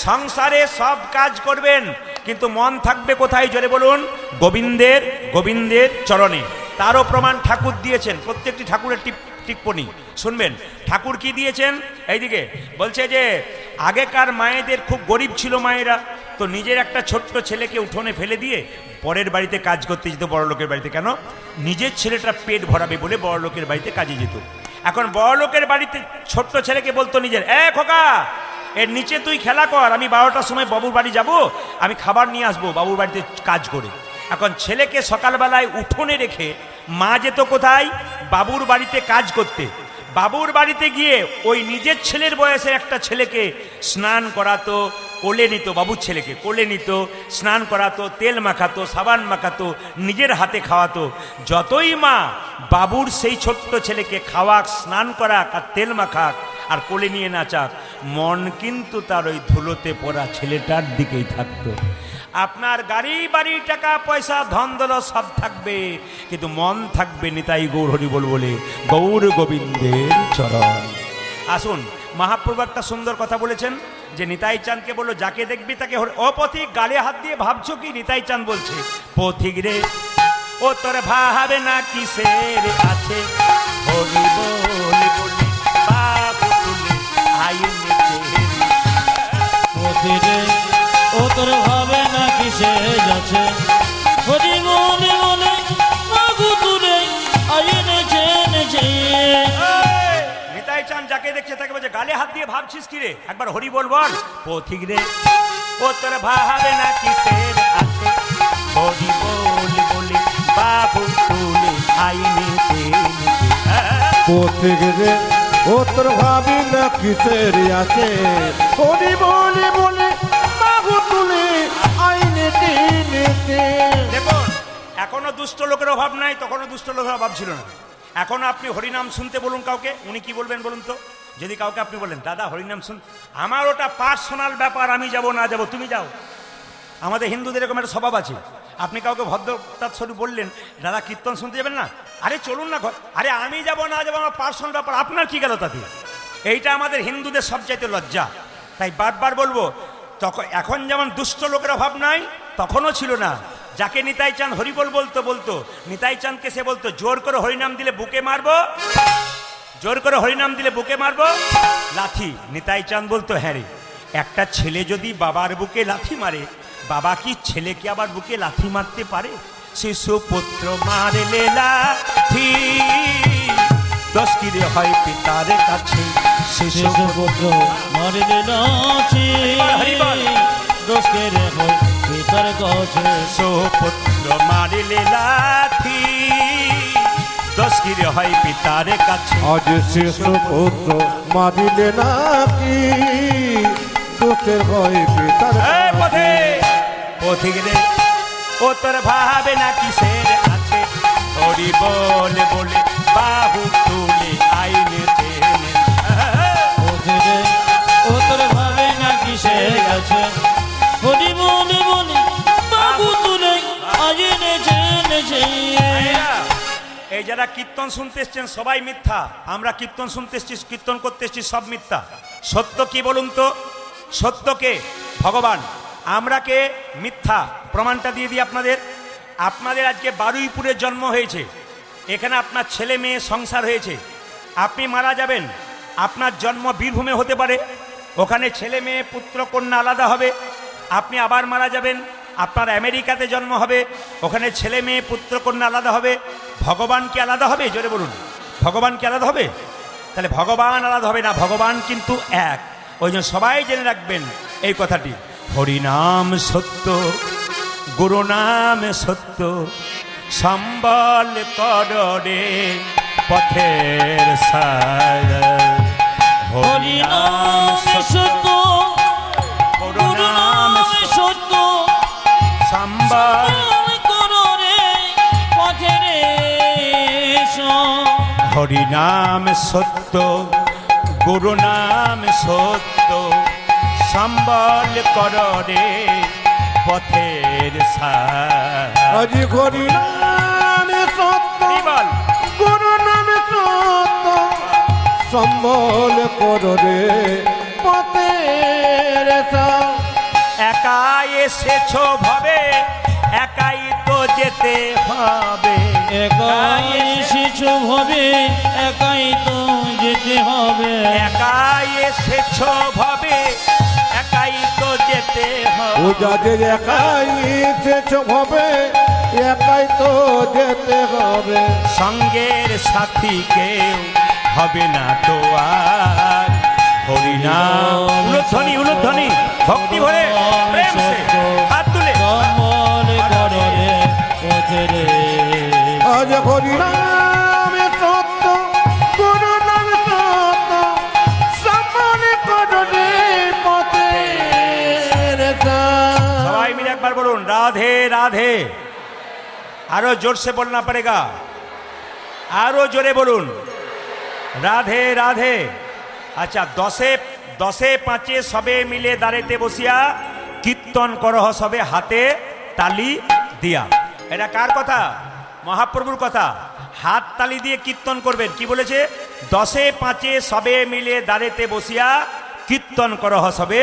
সংসারে সব কাজ করবেন, কিন্তু মন থাকবে কোথায়? জোরে বলুন, গোবিন্দের, গোবিন্দের চরণে। তারও প্রমাণ ঠাকুর দিয়েছেন, প্রত্যেকটি ঠাকুরের টিপ্পনী শুনবেন। ঠাকুর কি দিয়েছেন? এইদিকে বলছে যে আগেকার মায়েদের খুব গরিব ছিল মায়েরা, তো নিজের একটা ছোট্ট ছেলেকে উঠোনে ফেলে দিয়ে পরের বাড়িতে কাজ করতে যেত, বড় লোকের বাড়িতে। কেন? নিজের ছেলেটা পেট ভরাবে বলে বড় লোকের বাড়িতে কাজে যেত। এখন বড় লোকের বাড়িতে ছোট্ট ছেলেকে বলতো নিজের, খোকা এর নিচে তুই খেলা কর, আমি 12টার সময় বাবুর বাড়ি যাব, আমি খাবার নিয়ে আসবো বাবুর বাড়িতে কাজ করে। এখন ছেলেকে সকালবেলায় উঠোনে রেখে মা যেত কোথায়? বাবুর বাড়িতে কাজ করতে। বাবুর বাড়িতে গিয়ে ওই নিজের ছেলের বয়সের একটা ছেলেকে স্নান করাতো, কোলে নিত, বাবুর ছেলেকে কোলে নিত, স্নান করাতো, তেল মাখাতো, সাবান মাখাতো, নিজের হাতে খাওয়াতো। যতই মা বাবুর সেই ছোট্ট ছেলেকে খাওয়াক, স্নান করাক, আর তেল মাখাক, আর কোলে নিয়ে নাচাক, মন কিন্তু তার ওই ধুলোতে পড়া ছেলেটার দিকেই থাকতো। আপনার গাড়ি বাড়ি, টাকা পয়সা, ধন দৌলত সব থাকবে, কিন্তু মন থাকবে নিতাই গৌর হরি বল বলে, গৌর গোবিন্দের চরণ। আসুন, মহাপ্রভু একটা সুন্দর কথা বলেছেন যে নিতাই চাঁদকে বললো, যাকে দেখবি তাকে ও পথিক, গালে হাত দিয়ে ভাবছো কি? নিতাই চাঁদ বলছে, পথিক রে ও তোর ভাবে না কিসের আছে, হরি বল বলি বাবু তুলে আইনে পথিরে ও তোর ভাবে না কিসে যাচ্ছে, হরি বলে বলে বাবু তুলে আইনেছে নেছে। নিতাই চাঁদ যাকে দেখছে তাকে বলছে, গালে হাত দিয়ে ভাবছিস কি রে? একবার হরি বল বল। পথিক রে ও তোর ভাবে না কিসের আছে, হরি বল বলি বাবু তুলে আইনেছে নেছে। পথিক রে ও তোর ভাবি না কিসের আছে, হরি বলে বলে বাবু তুলে আইনে টেনেছে। দেখুন, এখনো দুষ্ট লোকের অভাব নাই, তখনও দুষ্ট লোকের অভাব ছিল না। এখন আপনি হরিনাম শুনতে বলুন কাউকে, উনি কি বলবেন বলুন তো? যদি কাউকে আপনি বলেন, দাদা হরিনাম শুন, আমার ওটা পার্সোনাল ব্যাপার, আমি যাব না যাব, তুমি যাও। আমাদের হিন্দুদের এরকম একটা স্বভাব আছে। আপনি কাউকে ভদ্রতার স্বরূপ বললেন, দাদা কীর্তন শুনতে যাবেন না? আরে চলুন না, আরে আমি যাব না যাব, আমার পার্সোনাল ব্যাপার, আপনার কি গেল তাতে? এইটা আমাদের হিন্দুদের সবচাইতে লজ্জা। তাই বারবার বলবো, তখন এখন যেমন দুষ্ট লোকের অভাব নাই, তখনও ছিল না। যাকে নিতাই চাঁদ হরিবল বলতো বলতো, নিতাই চাঁদকে সে বলতো, জোর করে হরিনাম দিলে বুকে মারবো, জোর করে হরিনাম দিলে বুকে মারবো লাথি। নিতাই চাঁদ বলতো, হ্যাঁ রে, একটা ছেলে যদি বাবার বুকে লাথি মারে, বাবা কি ছেলেকে আবার বুকে লাথি মারতে পারে? শিশু পুত্র মারলে লাথি, দোষ কি রে হয় পিতার কাছে, শিশু পুত্র মারিলে নাচি, দোষ কে রে হয় পিতার কাছে, শিশু পুত্র মারলে লাথি, দোষ কি রে হয় পিতার কাছে। আজ শিশু পুত্র মারিলে নাকি, দোষের হয় পিতার কাছে। পথিক রে ও তোর ভাবে না কিসের আছে, হরি বল বলে বাবু তুলে আইনে টেনে। পথিরে ও তোর ভাবে না কিসে গেছে হরি বলে বলে বাবু তুলে আজ এনেছে এনেছে এই যারা কীর্তন শুনতে এসছেন সবাই মিথ্যা, আমরা কীর্তন শুনতে এসছি, কীর্তন করতে এসছি, সব মিথ্যা। সত্য কি বলুন তো? সত্যকে ভগবান, আমরাকে মিথ্যা। প্রমাণটা দিয়ে দিই আপনাদের। আপনাদের আজকে বারুইপুরে জন্ম হয়েছে, এখানে আপনার ছেলে মেয়ে সংসার হয়েছে, আপনি মারা যাবেন, আপনার জন্ম বীরভূমে হতে পারে, ওখানে ছেলে মেয়ে পুত্র কন্যা আলাদা হবে। আপনি আবার মারা যাবেন, আপনার আমেরিকাতে জন্ম হবে, ওখানে ছেলে মেয়ে পুত্র কন্যা আলাদা হবে। ভগবান কি আলাদা হবে? জোরে বলুন, ভগবান কি আলাদা হবে? তাহলে ভগবান আলাদা হবে না, ভগবান কিন্তু এক। ওই জন্য সবাই জেনে রাখবেন এই কথাটি, হরিনাম সত্য, গুরু নাম সত্য, সম্বল কররে পথের সার। হরি নাম সত্য, গুরু নাম সত্য, সম্বল করো রে পথের হরিনাম সত্য, গুরু নাম সত্য, সম্বল কররে পথের সার। আজি হরি নামে সত্য, বল গুরু নামে সত্য, সম্বল কররে পথের সার। একাই এসেছো ভবে, একাই তো যেতে হবে। একাই শিশু হবে, একাই তো যেতে হবে। একাই এসেছো ভবে, একাই তো যেতে ও হবে। যাদের একাই এসেছো ভবে, একাই তো যেতে হবে। সঙ্গের সাথী কেউ হবে না তো আর। হরিনাম উলুধ্বনি, উলুধ্বনি, ভক্তি ভরে প্রেম সে হাত তুলে। কমল করো রে পথের আজ হরি নামে সত্য, গুরু নামে সত্য, সম্বল কররে পথের সার। সবাই মিলে একবার বলুন রাধে রাধে। আরো জোরসে বলনা পড়েগা, আরো জোরে বলুন রাধে রাধে। আচ্ছা, দশে পাঁচে সবে মিলে দাঁড়াইতে বসিয়া কীর্তন করহ সবে হাতে তালি দিয়া। এটা কার কথা? মহাপ্রভুর কথা। হাত তালি দিয়ে কীর্তন করবেন। কি বলেছে? দশে পাঁচে সবে মিলে দাঁড়াইতে বসিয়া কীর্তন করহ সবে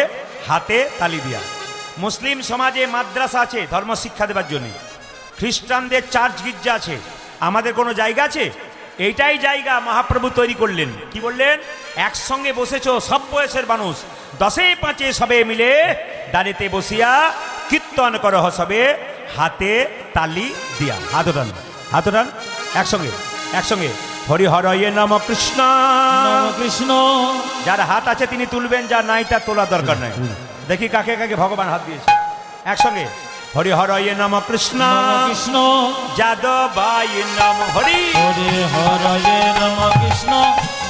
হাতে তালি দিয়া। মুসলিম সমাজে মাদ্রাসা আছে ধর্ম শিক্ষা দেবার জন্য, খ্রিস্টানদের চার্চ গির্জা আছে, আমাদের কোনো জায়গা আছে? এইটাই জায়গা মহাপ্রভু তৈরি করলেন। কি বললেন? একসঙ্গে বসেছো সব বয়সের মানুষ, দশে পাঁচে সবে মিলে দাঁড়িতে বসিয়া কীর্তন করহ সবে হাতে তালি দিয়া। হাত ওঠান, হাত ওঠান, একসঙ্গে একসঙ্গে। হরি হরয়ে নম কৃষ্ণ। নম কৃষ্ণ। যার হাত আছে তিনি তুলবেন, যার নাই তার তোলা দরকার নাই। দেখি কাকে কাকে ভগবান হাত দিয়েছে। একসঙ্গে হরি হরয়ে নম কৃষ্ণ নম কৃষ্ণ। যাদবায় নম হরি। হরি হরয়ে নম কৃষ্ণ,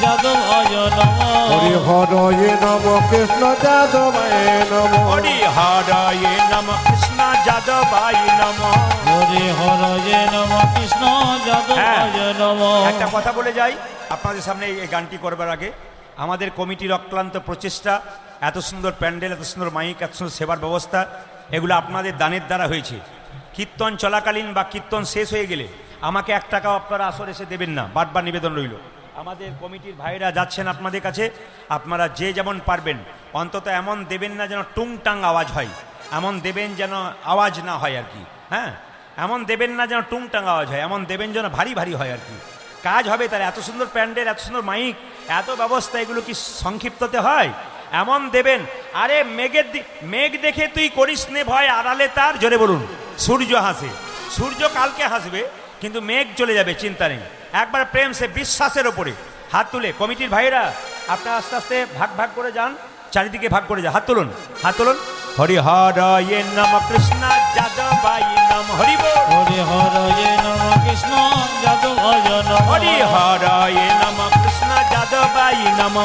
যাদবায় নম। হরি হরয়ে নম কৃষ্ণ, যাদবায় নম। হরি হরয়ে নম কৃষ্ণ যাদবায় নম। হরি হরয়ে নম কৃষ্ণ, যাদবায় নম। একটা কথা বলে যাই আপনাদের সামনে এই গানটি করবার আগে। আমাদের কমিটির অক্লান্ত প্রচেষ্টা, এত সুন্দর প্যান্ডেল, এত সুন্দর মাইক, এত সুন্দর সেবার ব্যবস্থা, এগুলো আপনাদের দানের দ্বারা হয়েছে। কীর্তন চলাকালীন বা কীর্তন শেষ হয়ে গেলে আমাকে 1 টাকাও আপনারা আসর এসে দেবেন না, বারবার নিবেদন রইল। আমাদের কমিটির ভাইরা যাচ্ছেন আপনাদের কাছে, আপনারা যে যেমন পারবেন অন্তত এমন দেবেন না যেন টুংটাং আওয়াজ হয়, এমন দেবেন যেন আওয়াজ না হয় আর কি। হ্যাঁ, এমন দেবেন না যেন টুংটাং আওয়াজ হয়, এমন দেবেন যেন ভারী ভারী হয় আর কি। কাজ হবে তার। এত সুন্দর প্যান্ডেল, এত সুন্দর মাইক, এত ব্যবস্থা, এগুলো কি সংক্ষিপ্ততে হয়? এমন দেবেন। আরে মেঘ দেখে তুই করিস নে ভয়, আড়ালে তার। জোরে বলুন সূর্য হাসে। সূর্য কালকে হাসবে, কিন্তু মেঘ চলে যাবে, চিন্তা নেই। একবার প্রেম সে বিশ্বাসের ওপরে হাত তুলে কমিটির ভাইরা আপনারা আস্তে আস্তে ভাগ ভাগ করে যান, চারিদিকে ভাগ করে যান। হাত তুলুন, হাত তুলুন। হরি হরয়ে নম কৃষ্ণ যাদবায় নম। হরি বল। হরি হরয়ে নম কৃষ্ণ, যাদবায় নম। হরি হরয়ে নম কৃষ্ণ যাদবায় নম।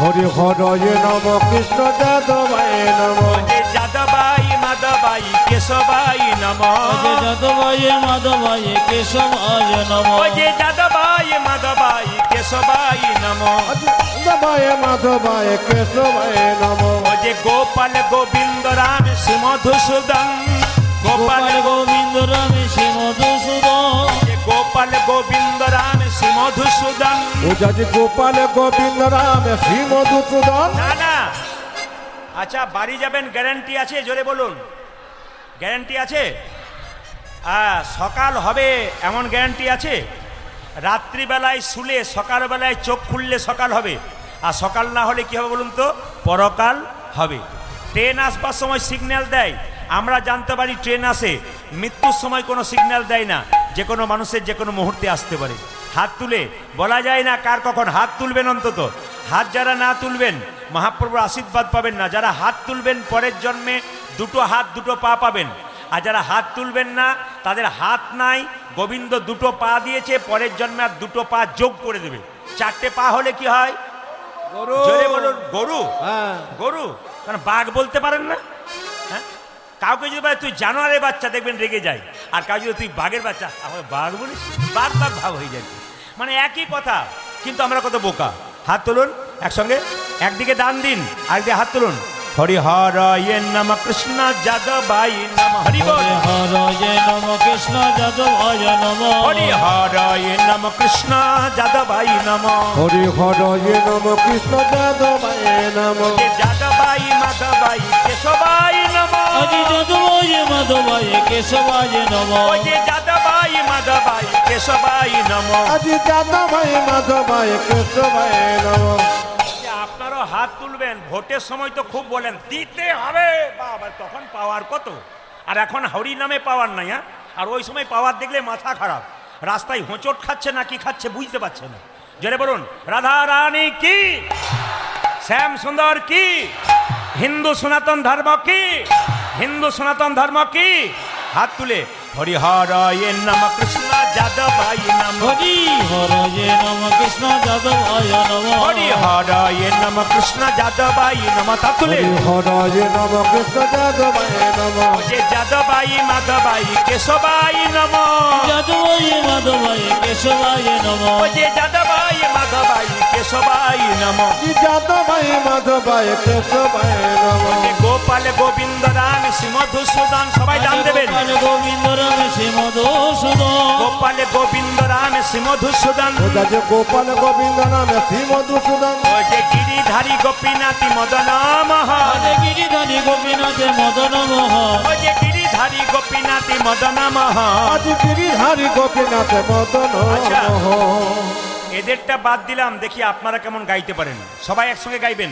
হরি হরয়ে নম কৃষ্ণ, যাদবায় নম। যে যাদবায় মাধবায় কেশবায় নম। যে যাদবায় মাধবায় কেশবায় নম। যে যাদবায় মাধবায় কেশবায় নম। যাদবায় মাধবায় কেশবায় নম। যে গোপাল গোবিন্দ রাম শ্রী মধুসূদন, গোপাল গোবিন্দ রাম শ্রী মধুসূদন, যে গোপাল গোবিন্দ রাম শ্রী মধুসূদন। ও যাজি গোপাল গোবিন্দ রাম শ্রী মধুসূদন। না না, আচ্ছা বাড়ি যাবেন গ্যারান্টি আছে? জোরে বলুন, গ্যারান্টি আছে? সকাল হবে এমন গ্যারান্টি আছে? রাত্রিবেলায় শুলে সকালবেলায় চোখ খুললে সকাল হবে, আর সকাল না হলে কি হবে বলুন তো? পরকাল হবে। ট্রেন আসবার সময় সিগন্যাল দেয়, আমরা জানতে পারি ট্রেন আসে। মৃত্যুর সময় কোনো সিগন্যাল দেয় না, যে কোনো মানুষের যে কোনো মুহূর্তে আসতে পারে। হাত তুলে বলা যায় না কার কখন। হাত তুলবেন অন্তত। হাত যারা না তুলবেন মহাপ্রভুর আশীর্বাদ পাবেন না। যারা হাত তুলবেন পরের জন্মে দুটো হাত দুটো পা পাবেন, আর যারা হাত তুলবেন না তাদের হাত নাই, গোবিন্দ দুটো পা দিয়েছে, পরের জন্মে আর দুটো পা যোগ করে দেবে। চারটে পা হলে কি হয়? গরু। জোরে বলুন, গরু। হ্যাঁ। গরু, কারণ বাঘ বলতে পারেন না। হ্যাঁ, কাউকে যদি বলে তুই জানোয়ারের বাচ্চা, দেখবেন রেগে যায়। আর কাউ যদি তুই বাঘের বাচ্চা, আমার বাঘ বলিস, বাঘ বাঘ ভাব হয়ে যায়। মানে একই কথা, কিন্তু আমরা কত বোকা। হাত তুলুন একসঙ্গে, একদিকে দান দিন, আরেকদিকে হাত তুলুন। হরি হরয়ে নম কৃষ্ণ যাদবাই নম। হরি বল। হরয়ে নম কৃষ্ণ যাদবায় নম, হরি হরয়ে নম কৃষ্ণ যাদবাই নম। হরি হরয়ে নম কৃষ্ণ যাদবায় নম। যে যাদবাই মাধবাই কেশবাই নম। হরি যাদবায় মাধবায় কেশবায় নম, ওই যে যাদবাই মাধবাই কেশবাই নম। আজি যাদবায় মাধবায় কেশবায় নম। আপনারও হাত তুলবেন। ভোটের সময় তো খুব বলেন দিতে হবে, বাবা তখন পাওয়ার কত। আর এখন হরি নামে পাওয়ার নাই। হ্যাঁ, আর ওই সময় পাওয়ার দেখলে মাথা খারাপ। রাস্তায় হোঁচট খাচ্ছে না কি খাচ্ছে বুঝতে পারছে না। জোরে বলুন, রাধা রানী কি, শ্যাম সুন্দর কি, হিন্দু সনাতন ধর্ম কি, হিন্দু সনাতন ধর্ম কি। হাত তুলে হরি হরয়ে নম কৃষ্ণ যাদবাই নম। হরি হরয়ে নম কৃষ্ণ যাদবায় নম, হরি হরয়ে নম কৃষ্ণ যাদবাই নম। তা তুলে হরি হরয়ে নম কৃষ্ণ যাদবায় নম। যে যাদবাই মাধবাই কেশবাই নম। যাদবায় মাধবায় কেশবায় নম, ও যে যাদবাই মাধবাই কেশবাই নম। আজি যাদবায় মাধবায় কেশবায় নম। যে গোপাল গোবিন্দ রাম শ্রী মধুসূদন, সবাই দান দেবেন। গোপাল গোবিন্দ রাম শ্রী মধুসূদন, গোপাল গোবিন্দ রাম শ্রী মধুসূদন। ও যাজি গোপাল গোবিন্দ নাম শ্রী মধুসূদন। ও যে গিরিধারী গোপীনাথী মদন মোহন। হরে গিরিধারী গোপীনাথে মদন মোহন, ও যে গিরিধারী গোপীনাথী মদন মোহন। আজি গিরিধারী গোপীনাথ মদন আচ্ছা। মোহন। এদেরটা বাদ দিলাম, দেখি আপনারা কেমন গাইতে পারেন। সবাই একসঙ্গে গাইবেন।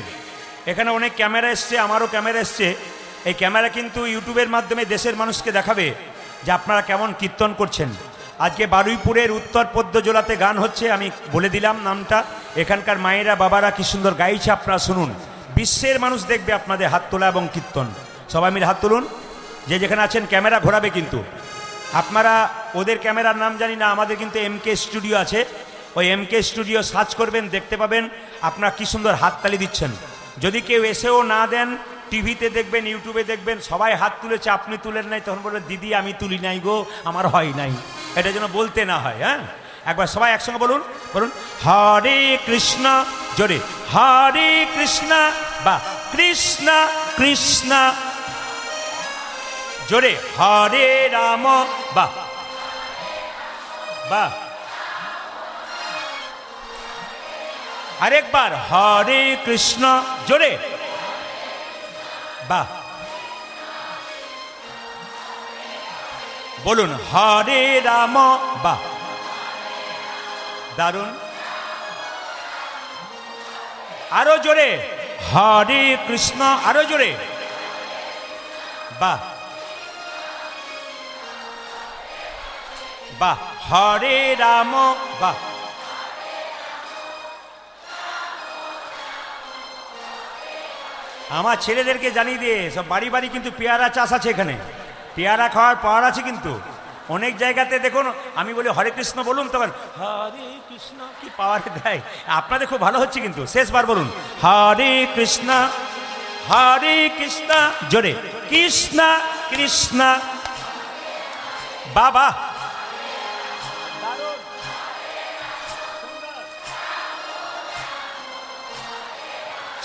এখানে অনেক ক্যামেরা এসছে, আমারও ক্যামেরা এসছে। এই ক্যামেরা কিন্তু ইউটিউবের মাধ্যমে দেশের মানুষকে দেখাবে যে আপনারা কেমন কীর্তন করছেন। আজকে বারুইপুরের উত্তর পদ্মজোলাতে গান হচ্ছে, আমি বলে দিলাম নামটা। এখানকার মায়েরা বাবারা কি সুন্দর গাইছে, আপনারা শুনুন। বিশ্বের মানুষ দেখবে আপনাদের হাত তোলা এবং কীর্তন। সবাই মিলে হাত তুলুন। যে যেখানে আছেন ক্যামেরা ঘোরাবে কিন্তু। আপনারা ওদের ক্যামেরার নাম জানি না, আমাদের কিন্তু এমকে স্টুডিও আছে। ওই এমকে স্টুডিও সার্চ করবেন, দেখতে পাবেন আপনারা কি সুন্দর হাততালি দিচ্ছেন। যদি কেউ এসেও না দেন, টিভিতে দেখবেন, ইউটিউবে দেখবেন সবাই হাত তুলেছে, আপনি তুলেন নাই, তখন বলবেন দিদি আমি তুলি নাই গো, আমার হয় নাই। এটা যেন বলতে না হয়। হ্যাঁ, একবার সবাই একসঙ্গে বলুন, বলুন হরে কৃষ্ণ, জোরে হরে কৃষ্ণ, বা কৃষ্ণ কৃষ্ণ, জোরে হরে রাম, বা বা আরেকবার হরে কৃষ্ণ, জোরে বাহ, বলুন হরে রাম, বাহ দারুণ। আরো জোরে হরে কৃষ্ণ, আরো জোরে বাহ বাহ, হরে রাম, বাহ। আমার ছেলেদেরকে জানিয়ে দিয়ে সব বাড়ি বাড়ি কিন্তু পেয়ারা চাষ আছে, এখানে পেয়ারা খাওয়ার পাওয়ার আছে কিন্তু অনেক জায়গাতে। দেখুন আমি বলি হরে কৃষ্ণ বলুন, তখন হরে কৃষ্ণ কি পাওয়ার দেয়। আপনাদের খুব ভালো হচ্ছে কিন্তু। শেষবার বলুন হরে কৃষ্ণ, হরে কৃষ্ণ, জোরে কৃষ্ণ কৃষ্ণ, বাবা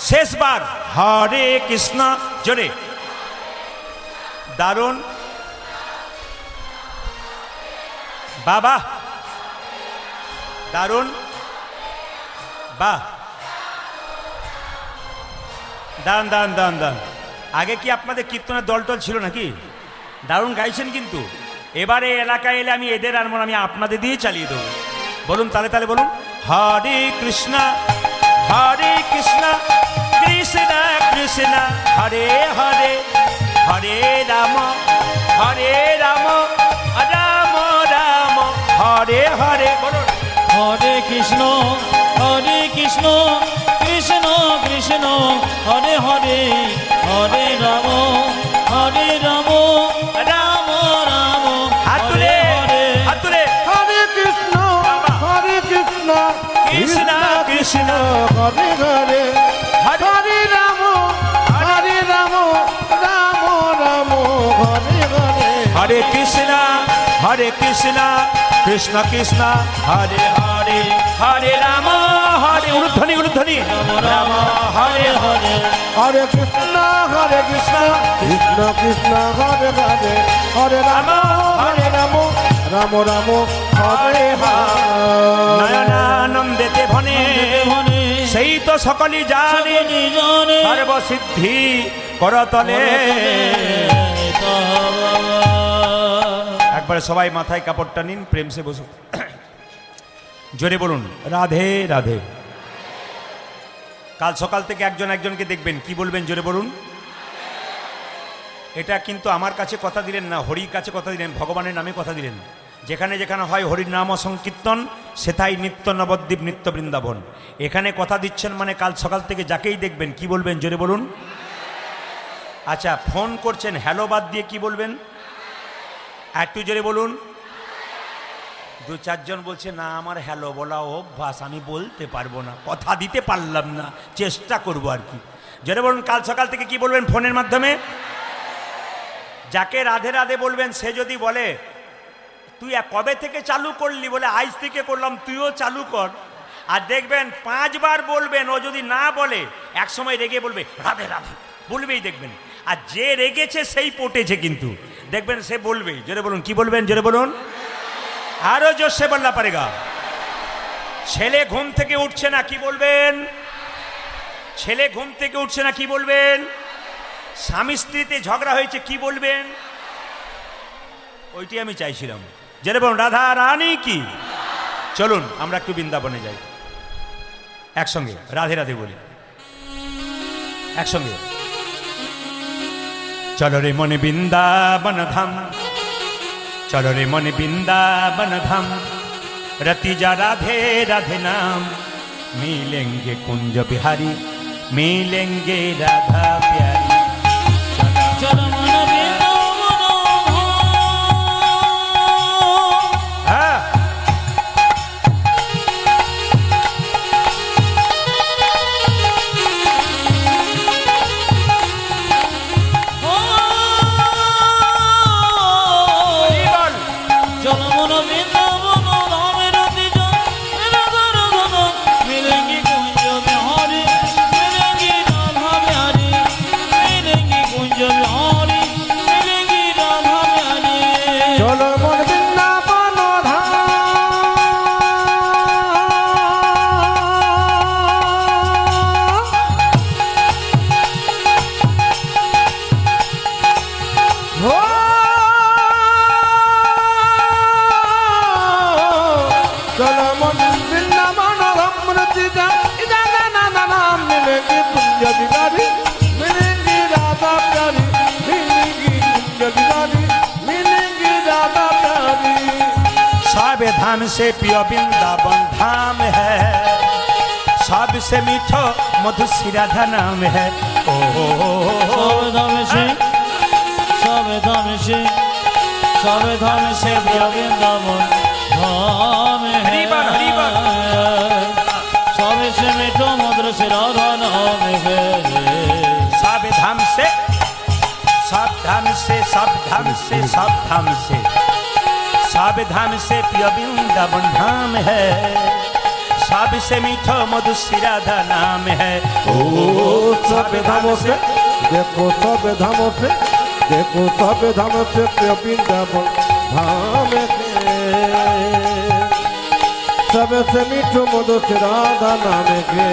শেষবার হরে কৃষ্ণ, জোরে, দারুণ বাবা, দারুণ বাহ, দান দান দান দান। আগে কি আপনাদের কীর্তনের দলটল ছিল নাকি? দারুণ গাইছেন কিন্তু। এবারে এলাকায় এলে আমি এদের আর আমি আপনাদের দিয়ে চালিয়ে দেবো। বলুন তালে তালে বলুন, হরে কৃষ্ণ কৃষ্ণ কৃষ্ণ হরে হরে, হরে রাম রাম রাম হরে হরে। বলুন হরে কৃষ্ণ কৃষ্ণ কৃষ্ণ হরে হরে, হরে রাম রাম রাম হাত তুলে, হরে হাত তুলে। হরে কৃষ্ণ কৃষ্ণ কৃষ্ণ হরে হরে, হরে রাম রাম রাম হরে হরে। হরে কৃষ্ণ কৃষ্ণ কৃষ্ণ হরে হরে, হরে রাম হরে, উলুধ্বনি উলুধ্বনি, রাম হরে হরে। হরে কৃষ্ণ কৃষ্ণ কৃষ্ণ হরে হরে, হরে রাম রাম রাম হরে হরে। নয়নানন্দেতে ভনে মনে সেই তো সকলই জানে, জানে সর্বসিদ্ধি করতলে। একবারে সবাই মাথায় কাপড়টা নিন, প্রেম সে বসুন, জোরে বলুন রাধে রাধে। কাল সকাল থেকে একজন একজনকে দেখবেন, কি বলবেন জোরে বলুন। এটা কিন্তু আমার কাছে কথা দিলেন না, হরির কাছে কথা দিলেন, ভগবানের নামে কথা দিলেন। যেখানে যেখানে হয় হরির নাম সংকীর্তন, সেথাই নিত্য নবদ্বীপ নিত্য বৃন্দাবন। এখানে কথা দিচ্ছেন মানে কাল সকাল থেকে যাকেই দেখবেন কি বলবেন জোরে বলুন। আচ্ছা, ফোন করছেন, হ্যালো বাদ দিয়ে কি বলবেন একটু জোরে বলুন। দু চারজন বলছে না আমার হ্যালো বলা অভ্যাস, আমি বলতে পারবো না, কথা দিতে পারলাম না, চেষ্টা করবো আর কি। জোরে বলুন কাল সকাল থেকে কি বলবেন ফোনের মাধ্যমে। যাকে রাধে রাধে বলবেন সে যদি বলে তুই কবে থেকে চালু করলি, বলে আজ থেকে করলাম, তুইও চালু কর। আর দেখবেন 5 বার বলবেন, ও যদি না বলে এক সময় রেগে বলবে রাধে রাধে, বলবেই দেখবেন। আর যে রেগেছে সেই পটেছে কিন্তু, দেখবেন সে বলবেই। জোরে বলুন কি বলবেন জোরে বলুন, আরো জোরসে বলনা পারেগা। ছেলে ঘুম থেকে উঠছে না কি বলবেন, ছেলে ঘুম থেকে উঠছে না কি বলবেন, স্বামী স্ত্রীতে ঝগড়া হয়েছে কি বলবেন, ওইটি আমি চাইছিলাম। জোরে বলুন রাধা রানী কি। চলুন আমরা একটু বৃন্দাবনে যাই, একসঙ্গে রাধে রাধে বলি একসঙ্গে। চলো রে মনে বৃন্দাবন ধাম, চলো রে মনে বৃন্দাবন ধাম, रति जा राधे राधे नाम, मिलेंगे कुंज बिहारी, मिलेंगे राधा प्यारी। चल मन वृंदावन हाँ चल मन वृंदावन रामेर तीजा राधा राधा, मिलेंगे कुंज बिहारी, मिलेंगे राधा प्यारी, मिलेंगे कुंज बिहारी, मिलेंगे राधा प्यारी। চলো মন বৃন্দাবন চলো মন বৃন্দাবন ধাম, রতি যা নাম মিলেঙ্গে কুঞ্জ বিহারি, মিলেঙ্গে রাধা প্যারি, মিলেঙ্গে কুঞ্জ বিহারি, মিলেঙ্গে রাধা প্যারি। सब धाम से प्रिय वृंदावन धाम है, सबसे मीठो मधुसी राधा नाम है। ओ सब धाम से, सब धाम से, सब धाम से वृंदावन धाम है। Horrible, horrible. सबसे मीठो मधुर से राधा नाम है। सब धाम से, सब धाम से, सब धाम से, सब धाम से, सब धाम से प्रिय वृंदावन धाम है, सबसे मीठो मधुर श्री राधा नाम है। ओ सब धामों से देखो, सब धामों से देखो, सब धामों से प्रिय वृंदावन धाम के सबसे मीठो मधुर श्री राधा नाम के।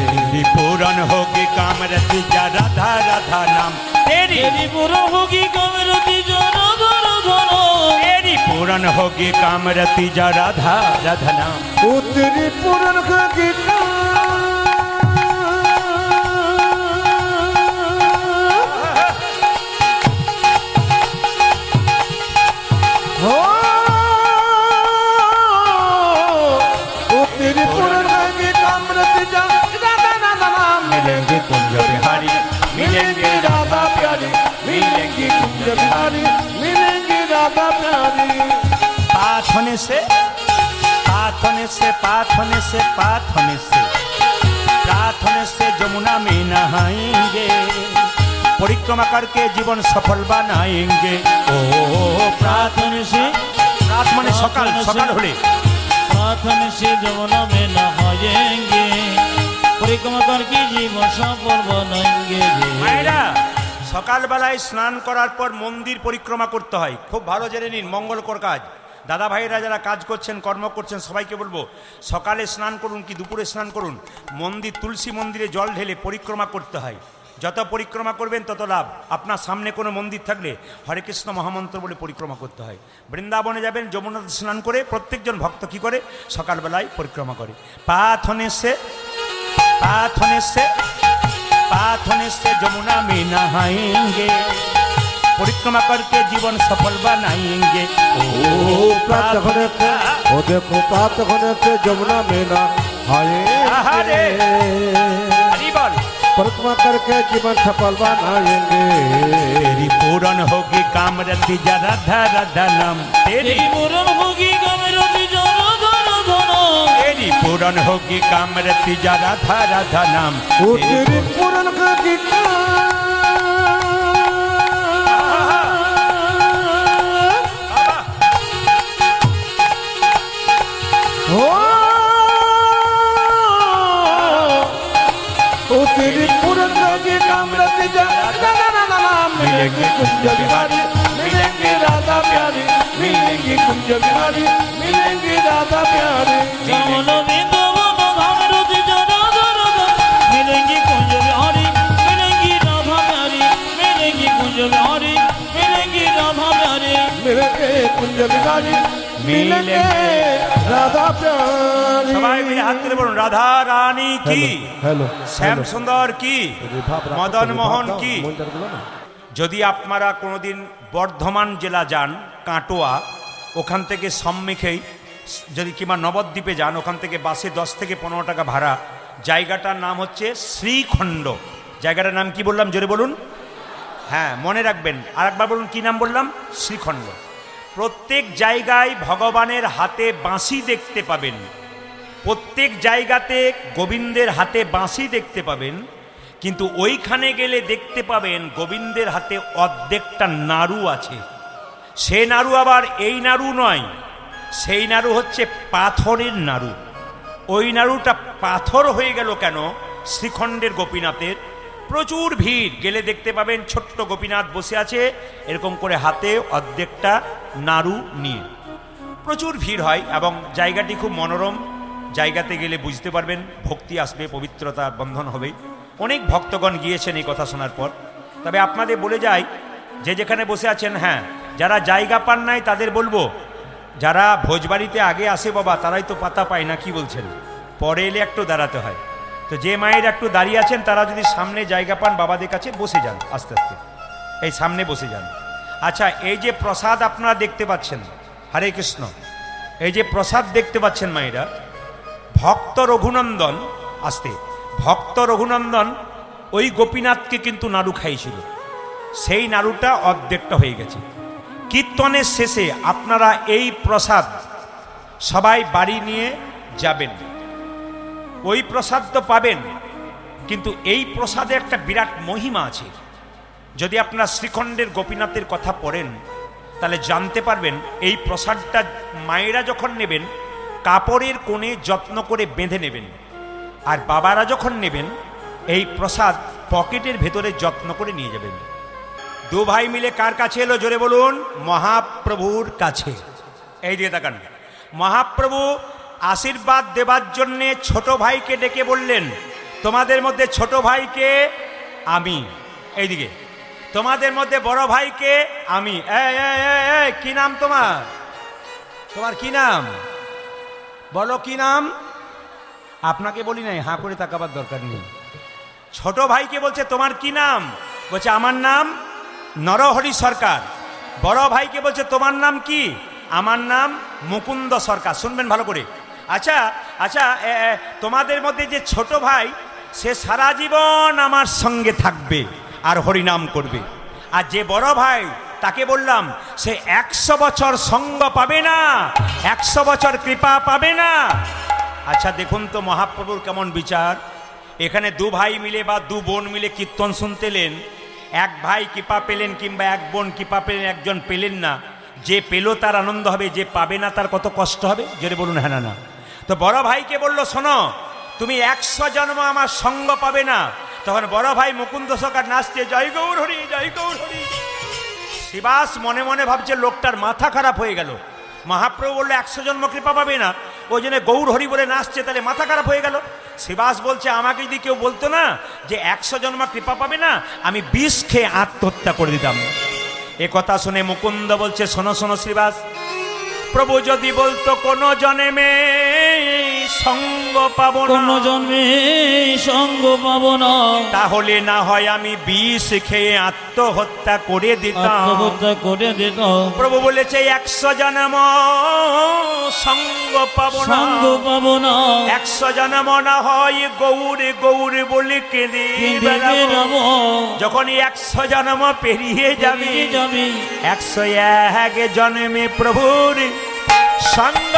तेरी पूरन होगी कामरति जा राधा राधा नाम तेरी। तेरी पूरा होगी कामरति जा राधा राधा नाम। तेरी पूरन होगी कामरति जा राधा राधा नाम। तेरी पूरन होगी मिलेंगे कुंज बिहारी, मिलेंगे राधा प्यारी, मिलेंगी कुंज बिहारी, मिलेंगी राधा प्यारी। पाथ होने से पाथ होने से पाथ होने से पाथ होने से रात होने से जमुना में नहाएंगे, परिक्रमा करके जीवन सफल बनाएंगे। ओ प्रार्थना से रात माने सकाल, सकाल होले प्रार्थना से जमुना में नहाएंगे, परिक्रमा करके जीवन सफल बनाएंगे। মায়েরা সকালবেলায় স্নান করার পর মন্দির পরিক্রমা করতে হয়, খুব ভালো জেনে নিন, মঙ্গলকর কাজ। দাদা ভাইরা যারা কাজ করছেন, কর্ম করছেন, সবাইকে বলবো সকালে স্নান করুন কি দুপুরে স্নান করুন, মন্দির তুলসী মন্দিরে জল ঢেলে পরিক্রমা করতে হয়। যত পরিক্রমা করবেন তত লাভ। আপনার সামনে কোনো মন্দির থাকলে হরে কৃষ্ণ মহামন্ত্র বলে পরিক্রমা করতে হয়। বৃন্দাবনে যাবেন, যমুনাতে স্নান করে প্রত্যেকজন ভক্ত কী করে সকালবেলায় পরিক্রমা করে। পাথনে সে जमुना में नहाएंगे, परिक्रमा करके जीवन सफल बनाएंगे। ओ प्रात होने से, ओ देखो प्रात होने से जमुना में नहाएंगे, परिक्रमा करके जीवन सफल बनाएंगे। तेरी पूरन होगी कामरति जा राधा राधा नाम। तेरी पूरन होगी कामरति जा राधा राधा नाम। तेरी पूरन होगी कामरति जा राधा राधा नाम। तेरी पूरन होगी तेरी पूरन होगी कामरति जा राधा राधा नाम। मिलेंगे कुंज बिहारी, मिलेंगे राधा प्यारी, मिलेंगी कुंज बिहारी, मिलेंगी राधा प्यारी। जमुना वृंदावन धाम रति जा राधा राधा, मिलेंगी कुंज बिहारी, मिलेंगी राधा प्यारी, मिलेंगी कुंज बिहारी, मिलेंगी राधा प्यारी। मिलेंगे कुंज बिहारी, मिलेंगे राधा प्यारी। সবাই মিলে হাত তুলে বলুন রাধা রানী কি, हेलो শ্যাম সুন্দর কি, মদন মোহন কি। যদি আপনারা কোনোদিন বর্ধমান জেলা যান, কাটোয়া, ওখান থেকে সম্মুখেই যদি কিংবা নবদ্বীপে যান, ওখান থেকে বাসে 10 থেকে 15 টাকা ভাড়া। জায়গাটার নাম হচ্ছে শ্রীখণ্ড। জায়গাটার নাম কি বললাম, জোরে বলুন। হ্যাঁ মনে রাখবেন, আরেকবার বলুন কি নাম বললাম, শ্রীখণ্ড। প্রত্যেক জায়গায় ভগবানের হাতে বাঁশি দেখতে পাবেন, প্রত্যেক জায়গাতে গোবিন্দের হাতে বাঁশি দেখতে পাবেন, কিন্তু ওইখানে গেলে দেখতে পাবেন গোবিন্দের হাতে অর্ধেকটা নাড়ু আছে। সে নাড়ু আবার এই নাড়ু নয়, সেই নাড়ু হচ্ছে পাথরের নাড়ু। ওই নাড়ুটা পাথর হয়ে গেল কেন, শ্রীখণ্ডের গোপীনাথের প্রচুর ভিড়, গেলে দেখতে পাবেন ছোট্ট গোপীনাথ বসে আছে এরকম করে হাতে অর্ধেকটা নাড়ু নিয়ে। প্রচুর ভিড় হয় এবং জায়গাটি খুব মনোরম। জায়গাতে গেলে বুঝতে পারবেন, ভক্তি আসবে, পবিত্রতা বন্ধন হবে। অনেক ভক্তগণ গিয়েছেন এই কথা শোনার পর। তবে আপনাদের বলে যাই, যে যেখানে বসে আছেন, হ্যাঁ যারা জায়গা পান নাই তাদের বলবো, যারা ভোজবাড়িতে আগে আসে বাবা তারাই তো পাতা পায় না, কি বলছেন, পরে এলে একটু দাঁড়াতে হয়। তো যে মায়ের একটু দাঁড়িয়ে আছেন তারা যদি সামনে জায়গা পান বাবাদের কাছে বসে যান, আস্তে আস্তে এই সামনে বসে যান। আচ্ছা, এই যে প্রসাদ আপনারা দেখতে পাচ্ছেন, হরে কৃষ্ণ, এই যে প্রসাদ দেখতে পাচ্ছেন মায়েরা, ভক্ত রঘুনন্দন, আসতে, ভক্ত রঘুনন্দন ওই গোপীনাথকে কিন্তু নাড়ু খাইছিল, সেই নাড়ুটা অর্ধেকটা হয়ে গেছে। কীর্তনের শেষে আপনারা এই প্রসাদ সবাই বাড়ি নিয়ে যাবেন। ওই প্রসাদ তো পাবেন, কিন্তু এই প্রসাদে একটা বিরাট মহিমা আছে। যদি আপনারা শ্রীখণ্ডের গোপীনাথের কথা পড়েন তাহলে জানতে পারবেন এই প্রসাদটা মায়েরা যখন নেবেন কাপড়ের কোণে যত্ন করে বেঁধে নেবেন। আর বাবারা যখন নেবেন এই প্রসাদ পকেটের ভেতরে যত্ন করে নিয়ে যাবেন। দু ভাই মিলে কার কাছে এলো জোরে বলুন? মহাপ্রভুর কাছে। এই দিকে তাকান। মহাপ্রভু আশীর্বাদ দেবার জন্যে ছোট ভাইকে ডেকে বললেন, তোমাদের মধ্যে ছোট ভাইকে আমি। এইদিকে তোমাদের মধ্যে বড় ভাইকে আমি। কি নাম তোমার? তোমার কি নাম বলো, কি নাম? আপনাকে বলি নাই, হাঁ করে তাকাবার দরকার নেই। ছোট ভাইকে বলছে তোমার কি নাম? বলছে আমার নাম নরহরি সরকার। বড় ভাইকে বলছে তোমার নাম কি? আমার নাম মুকুন্দ সরকার। শুনবেন ভালো করে। আচ্ছা আচ্ছা, তোমাদের মধ্যে যে ছোট ভাই সে সারা জীবন আমার সঙ্গে থাকবে আর হরিনাম করবে। আর যে বড় ভাই তাকে বললাম সে 100 বছর সঙ্গ পাবে না, 100 বছর কৃপা পাবে না। আচ্ছা দেখুন তো মহাপ্রভুর কেমন বিচার। এখানে দু ভাই মিলে বা দু বোন মিলে কীর্তন শুনতেলেন, এক ভাই কৃপা পেলেন কিংবা এক বোন কৃপা পেলেন, একজন পেলেন না। যে পেল তার আনন্দ হবে, যে পাবে না তার কত কষ্ট হবে, জোরে বলুন হ্যাঁ না। তো বড় ভাইকে বলল শোনো, তুমি 100 জন্ম আমার সঙ্গ পাবে না। তখন বড় ভাই মুকুন্দ সরকার নাচছে জয় গৌর হরি, জয় গৌর হরি। শিবাস মনে মনে ভাবছে লোকটার মাথা খারাপ হয়ে গেল। মহাপ্রভু বললো 100 জন্ম কৃপা পাবে না, ওই জন্য গৌর হরি বলে নাচছে, তাহলে মাথা খারাপ হয়ে গেল। শিবাস বলছে আমাকে যদি কেউ বলতো না যে 100 জন্ম কৃপা পাবে না, আমি বিষ খেয়ে আত্মহত্যা করে দিতাম। এ কথা শুনে মুকুন্দ বলছে শোনো শোনো শ্রীবাস, প্রভু যদি বলতো কোন জন্মে সঙ্গ পাবো না, কোন জন্মে সঙ্গ পাবো না, তাহলে না হয় আমি বিষ খেয়ে আত্মহত্যা করে দিতাম। আত্মহত্যা করে দিতাম। প্রভু বলেছে 100 জন্ম সঙ্গ পাবো না, সঙ্গ পাবো না, 100 জন্ম না হয় গৌর গৌর বলে কেঁদে বেড়াবো। যখন 100 জন্ম পেরিয়ে যাবে, 101 জন্মে প্রভুর সঙ্গ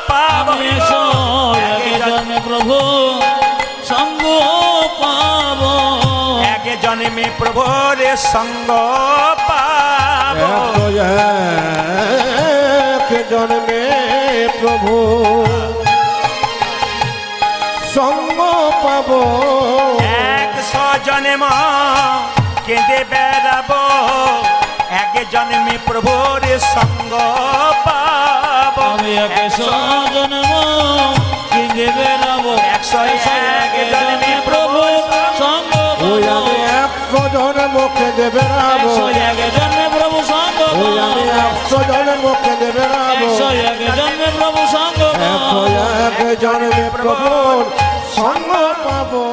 পাবো। জন্মে প্রভু সঙ্গ পাবো, এক জন্মে প্রভুর সঙ্গ পাবো। এক জন্মে প্রভু সঙ্গ পাবো, 100 জন্ম কেঁদে বেড়াবো, এক জন্মে প্রভুর সঙ্গ পাবো। আমি 100 জন্ম কেঁদে বেড়াবো, 101 জন্মে প্রভু সঙ্গ ওই পাবো। আমি 100 জন্ম কেঁদে বেড়াবো, 101 জন্মে প্রভু সঙ্গ ওই পাবো, আমি 100 জন্ম কেঁদে বেড়াবো, 101 জন্মে প্রভু সঙ্গ পাবো, 101 জন্মে প্রভুর সঙ্গ পাবো।